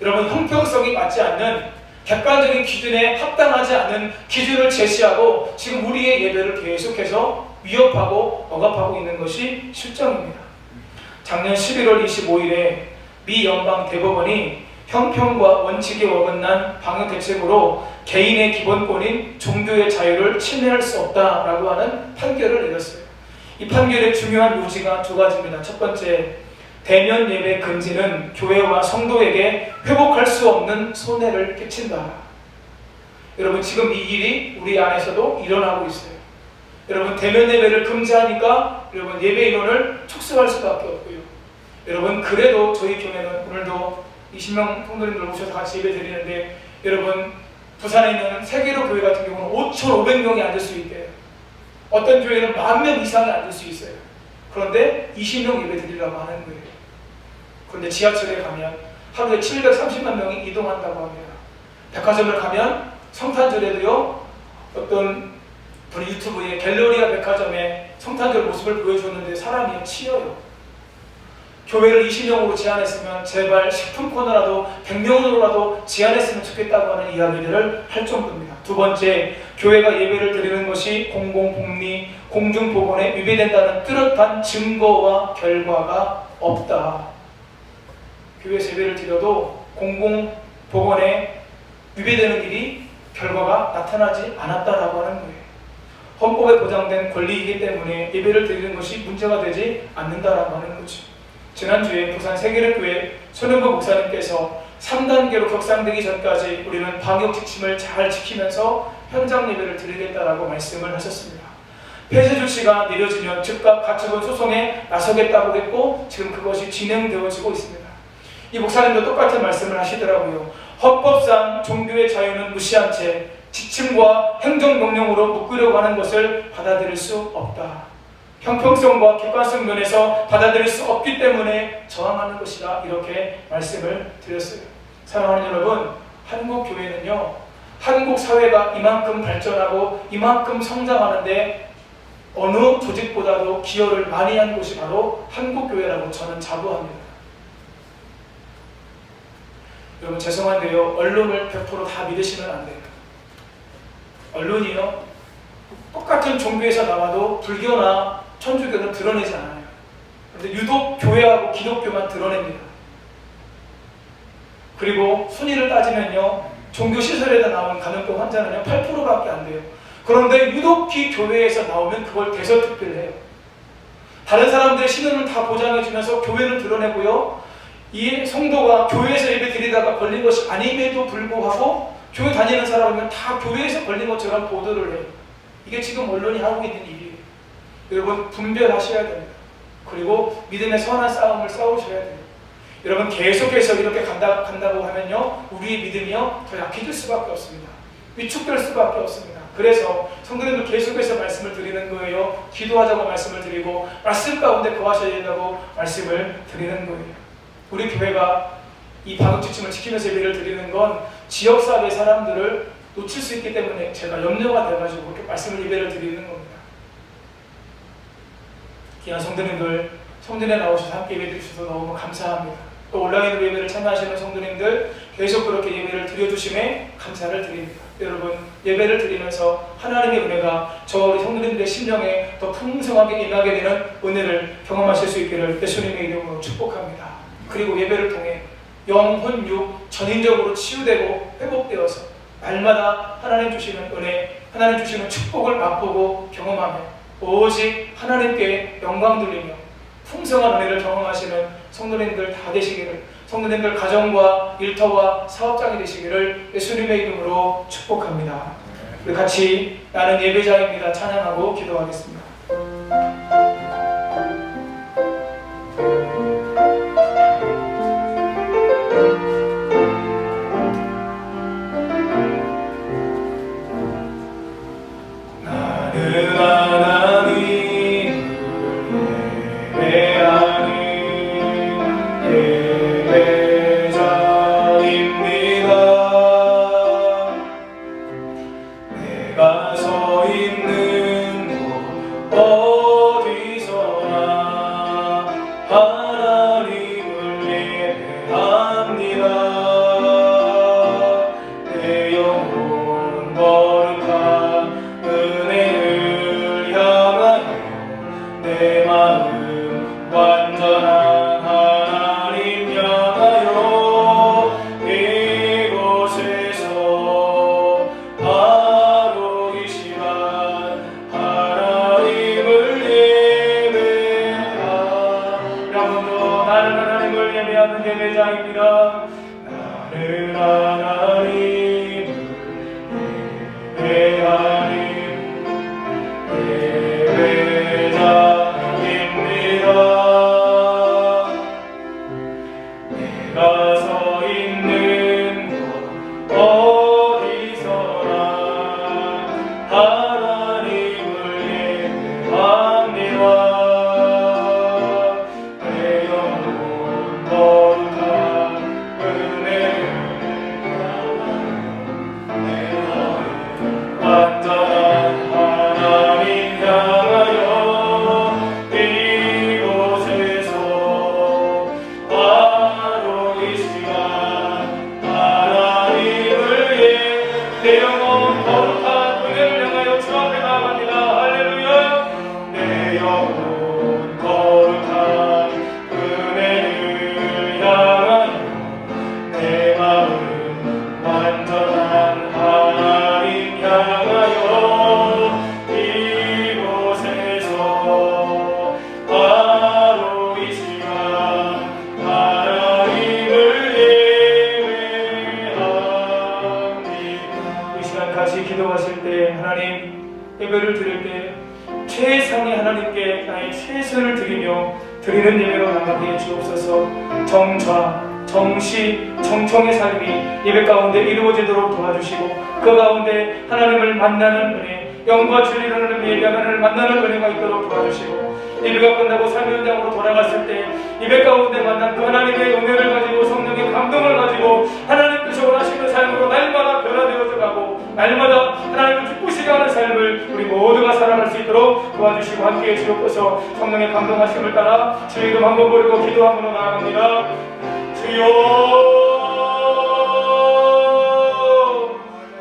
여러분, 형평성이 맞지 않는, 객관적인 기준에 합당하지 않는 기준을 제시하고 지금 우리의 예배를 계속해서 위협하고 억압하고 있는 것이 실정입니다. 작년 11월 25일에 미 연방 대법원이 형평과 원칙에 어긋난 방역 대책으로 개인의 기본권인 종교의 자유를 침해할 수 없다라고 하는 판결을 내렸어요. 이 판결의 중요한 요지가 두 가지입니다. 첫 번째, 대면 예배 금지는 교회와 성도에게 회복할 수 없는 손해를 끼친다. 여러분, 지금 이 일이 우리 안에서도 일어나고 있어요. 여러분, 대면 예배를 금지하니까 여러분 예배 인원을 축소할 수밖에 없고요. 여러분, 그래도 저희 교회는 오늘도 20명 성도님들 오셔서 같이 예배 드리는데, 여러분, 부산에 있는 세계로 교회 같은 경우는 5,500명이 앉을 수 있대요. 어떤 교회는 10,000명 이상이 앉을 수 있어요. 그런데 20명 예배 드리려고 하는 거예요. 그런데 지하철에 가면 하루에 730만 명이 이동한다고 합니다. 백화점을 가면 성탄절에도요, 어떤 우리 유튜브에 갤러리아 백화점에 성탄절 모습을 보여줬는데 사람이 치여요. 교회를 20명으로 제한했으면 제발 식품 코너라도 100명으로라도 제한했으면 좋겠다고 하는 이야기들을 할 정도입니다. 두 번째, 교회가 예배를 드리는 것이 공공복리, 공중보건에 위배된다는 뚜렷한 증거와 결과가 없다. 교회에서 예배를 드려도 공공보건에 위배되는 일이 결과가 나타나지 않았다라고 하는 거예요. 헌법에 보장된 권리이기 때문에 예배를 드리는 것이 문제가 되지 않는다라고 하는 거죠. 지난주에 부산 세계력교회 손영보 목사님께서 3단계로 격상되기 전까지 우리는 방역 지침을 잘 지키면서 현장 예배를 드리겠다라고 말씀을 하셨습니다. 폐쇄 조치가 내려지면 즉각 가처분 소송에 나서겠다고 했고 지금 그것이 진행되어지고 있습니다. 이 목사님도 똑같은 말씀을 하시더라고요. 헌법상 종교의 자유는 무시한 채 지침과 행정명령으로 묶으려고 하는 것을 받아들일 수 없다. 형평성과 객관성 면에서 받아들일 수 없기 때문에 저항하는 것이다. 이렇게 말씀을 드렸어요. 사랑하는 여러분, 한국 교회는요, 한국 사회가 이만큼 발전하고 이만큼 성장하는데 어느 조직보다도 기여를 많이 한 곳이 바로 한국 교회라고 저는 자부합니다. 여러분 죄송한데요, 언론을 100% 다 믿으시면 안 돼요. 언론이요, 똑같은 종교에서 나와도 불교나 천주교는 드러내지 않아요. 그런데 유독 교회하고 기독교만 드러냅니다. 그리고 순위를 따지면요, 종교시설에다 나온 감염병 환자는요 8%밖에 안 돼요. 그런데 유독히 교회에서 나오면 그걸 대서특필해요. 다른 사람들의 신원을 다 보장해주면서 교회를 드러내고요, 이 성도가 교회에서 예배 드리다가 걸린 것이 아님에도 불구하고 교회 다니는 사람이면 다 교회에서 걸린 것처럼 보도를 해요. 이게 지금 언론이 하고 있는 일이에요. 여러분 분별하셔야 됩니다. 그리고 믿음의 선한 싸움을 싸우셔야 돼요. 여러분 계속해서 이렇게 간다고 하면요, 우리의 믿음이요 더 약해질 수밖에 없습니다. 위축될 수밖에 없습니다. 그래서 성도님들 계속해서 말씀을 드리는 거예요. 기도하자고 말씀을 드리고 말씀 가운데 거하셔야 된다고 말씀을 드리는 거예요. 우리 교회가 이 방역 지침을 지키면서 예배를 드리는 건 지역사회 사람들을 놓칠 수 있기 때문에 제가 염려가 돼가지고 그렇게 말씀을 예배를 드리는 겁니다. 귀한 성도님들, 성전에 나오셔서 함께 예배 드리셔서 너무 감사합니다. 또 온라인으로 예배를 참여하시는 성도님들 계속 그렇게 예배를 드려주심에 감사를 드립니다. 여러분 예배를 드리면서 하나님의 은혜가 저 우리 성도님들의 심령에 더 풍성하게 임하게 되는 은혜를 경험하실 수 있기를 예수님의 이름으로 축복합니다. 그리고 예배를 통해 영, 혼, 육 전인적으로 치유되고 회복되어서 날마다 하나님 주시는 은혜, 하나님 주시는 축복을 맛보고 경험하며 오직 하나님께 영광 돌리며 풍성한 은혜를 경험하시는 성도님들 다 되시기를, 성도님들 가정과 일터와 사업장이 되시기를 예수님의 이름으로 축복합니다. 우리 같이 나는 예배자입니다 찬양하고 기도하겠습니다. 완전한 하나님 향하여 하나님, 예배를 드릴 때 최상의 하나님께 나의 최선을 드리며 드리는 예배로 나가게 주옵소서. 정좌, 정시, 정청의 삶이 예배 가운데 이루어지도록 도와주시고 그 가운데 하나님을 만나는 은혜, 영과 진리라는 예배 하나님을 만나는 은혜가 있도록 도와주시고 예배가 끝나고 삶의 현장으로 돌아갔을 때 예배 가운데 만난 그 하나님의 은혜를 가지고 성령의 감동을 가지고 하나님께서 원하시는 삶으로 날마다 변화되어져 가고 날마다 하나님을 기쁘시게 하는 삶을 우리 모두가 살아갈 수 있도록 도와주시고 함께해 주옵소서. 성령의 감동하심을 따라 주의 이름 한번 부르고 기도함으로 나아갑니다. 주여,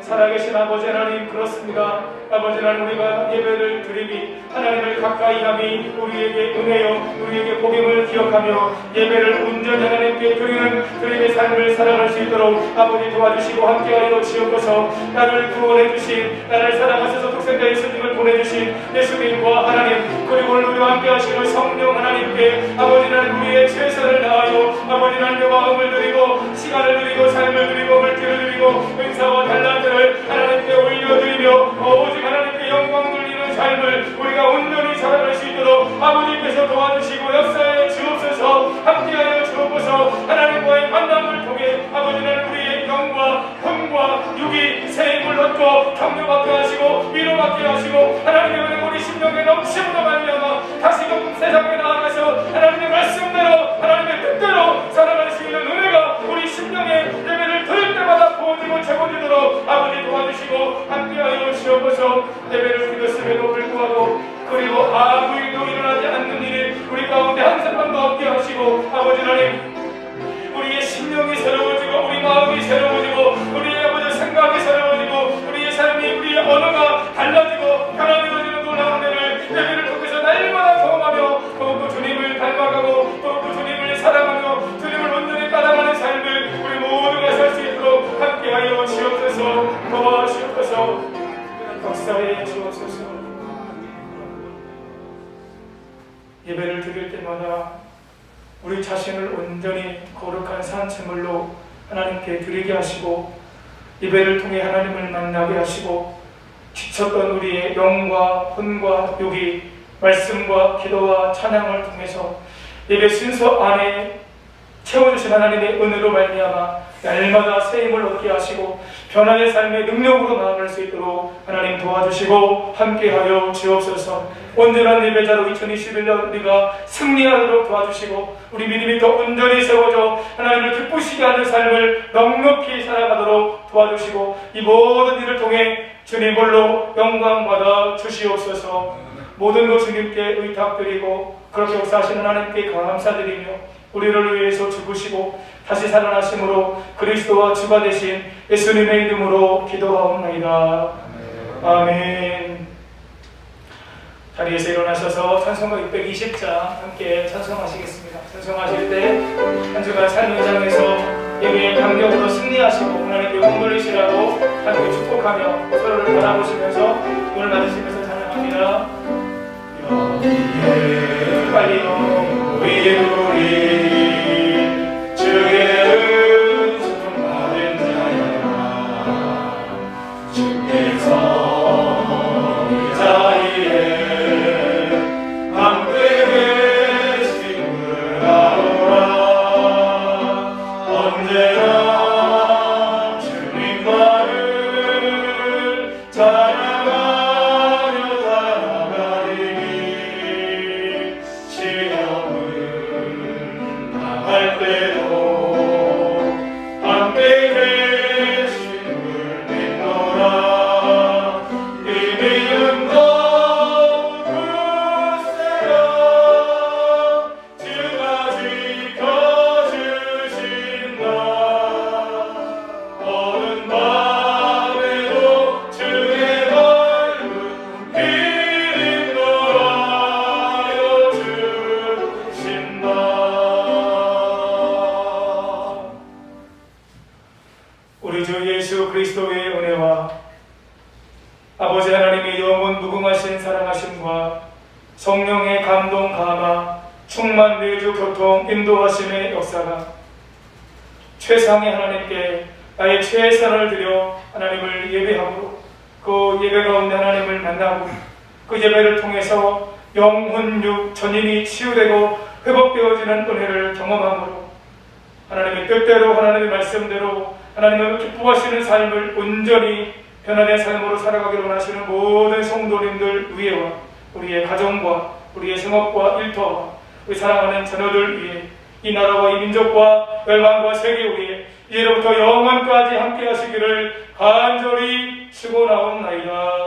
살아계신 아버지 하나님, 그렇습니다. 아버지 하나님, 우리가 예배를 드리니 하나님을 가까이 함이 우리에게 은혜요 우리에게 복임을 기억하며 예배를 온전히 하나님께 드리는 드림의 삶을 살아갈 수 있도록 아버지 도와주시고 함께하여 주옵소서. 나를 구원해 주신, 나를 사랑하셔서 독생자 예수님을 보내주신 예수님과 하나님, 그리고 오늘 우리와 함께하시는 성령 하나님께 아버지 하나님 우리의 최선을 다하여 아버지 하나님의 마음을 드리고 시간을 드리고 삶을 드리고 물질을 드리고 은사와 달란트를 하나님께 올려드리며 오직 하나님께 영광 돌리는 삶을 우리가 온전히 살아갈 수 있도록 아버지께서 도와주시고 역사에 주옵소서. 함께하여 주옵소서. 하나님과의 만남을 통해 아버지 하나님 우리의 영과魂과 육이 새 힘을 얻고 격려받게 하시고 위로받게 하시고 하나님의 은혜 우리 심령에 넘치므로 말미암아 다시금 세상에 나아가서 하나님의 말씀대로 하나님의 뜻대로 살아갈 수 있는 은혜가 우리 심령에 예배를 드릴 때마다 부어지고 채워지도록 아버지 도와주시고 함께하여 주옵소서. 예배를 드렸음에도 불구하고 그리고 아무 일도 일어나지 않는 일이 우리 가운데 한 사람도 없게 하시고 아버지 하나님 우리의 심령이 새로워지고 우리 마음이 새로워지고 우리의 아버지 생각이 새로워지고 우리의 삶이 우리의 언어가 달라지고 변화되어지는 놀라운 은혜를 예배를 통해서 날마다 경험하며 더욱더 주님을 닮아가고 더욱더 주님을 사랑하며 주님을 온전히 따라가는 삶을 우리 모두가 살 수 있도록 함께하여 주옵소서. 도와주옵소서. 역사에 주옵소서. 예배를 드릴 때마다 우리 자신을 온전히 거룩한 산채물로 하나님께 드리게 하시고 예배를 통해 하나님을 만나게 하시고 지쳤던 우리의 영과魂과 육이 말씀과 기도와 찬양을 통해서 예배 순서 안에 채워주신 하나님의 은혜로 말미암아 날마다 새 힘을 얻게 하시고 변화의 삶의 능력으로 나아갈 수 있도록 하나님 도와주시고 함께하여 주옵소서. 온전한 예배자로 2021년 우리가 승리하도록 도와주시고 우리 믿음이 더 온전히 세워져 하나님을 기쁘시게 하는 삶을 넉넉히 살아가도록 도와주시고 이 모든 일을 통해 주님 홀로 영광받아 주시옵소서. 모든 것 주님께 의탁드리고 그렇게 역사하시는 하나님께 감사드리며 우리를 위해서 죽으시고 다시 살아나심으로 그리스도와 주가 되신 예수님의 이름으로 기도하옵나이다. 아멘. 자리에서 일어나셔서 찬송가 620장 함께 찬송하시겠습니다. 찬송하실 때 한 주간 삶 현장에서 예배의 감격으로 승리하시고 하나님께 영광 돌리시라고 함께 축복하며 서로를 바라보시면서 눈을 맞으시면서 찬양합니다. 여기에 빨리요 위에 우리 주의 은총 받은 자여라 주께서 이 자리에 함께 계심을 알아라. 언제나 주님만을 찬양하며 살아가리니 시험을 당할 때도 함께 계심을 믿노라. 이 믿음 더욱 굳세라. 주가 지켜주신다. 어느 밤에도 주의 넓은 비림 너라여 주신다. 우리 주 예수 그리스도의 은혜와 아버지 하나님의 영원 무궁하신 사랑하심과 성령의 감동 감화 충만 내주 교통 인도하심의 역사가 최상의 하나님께 나의 최선을 드려 하나님을 예배함으로 그 예배 가운데 하나님을 만나고 그 예배를 통해서 영혼, 육, 전인이 치유되고 회복되어지는 은혜를 경험함으로 하나님의 뜻대로 하나님의 말씀대로 하나님을 기뻐하시는 삶을 온전히 변화된 삶으로 살아가기를 원하시는 모든 성도님들 위에와 우리의 가정과 우리의 생업과 일터와 우리 사랑하는 자녀들 위에 이 나라와 이 민족과 열방과 세계 위에 이제로부터 영원까지 함께 하시기를 간절히 축원하옵나이다.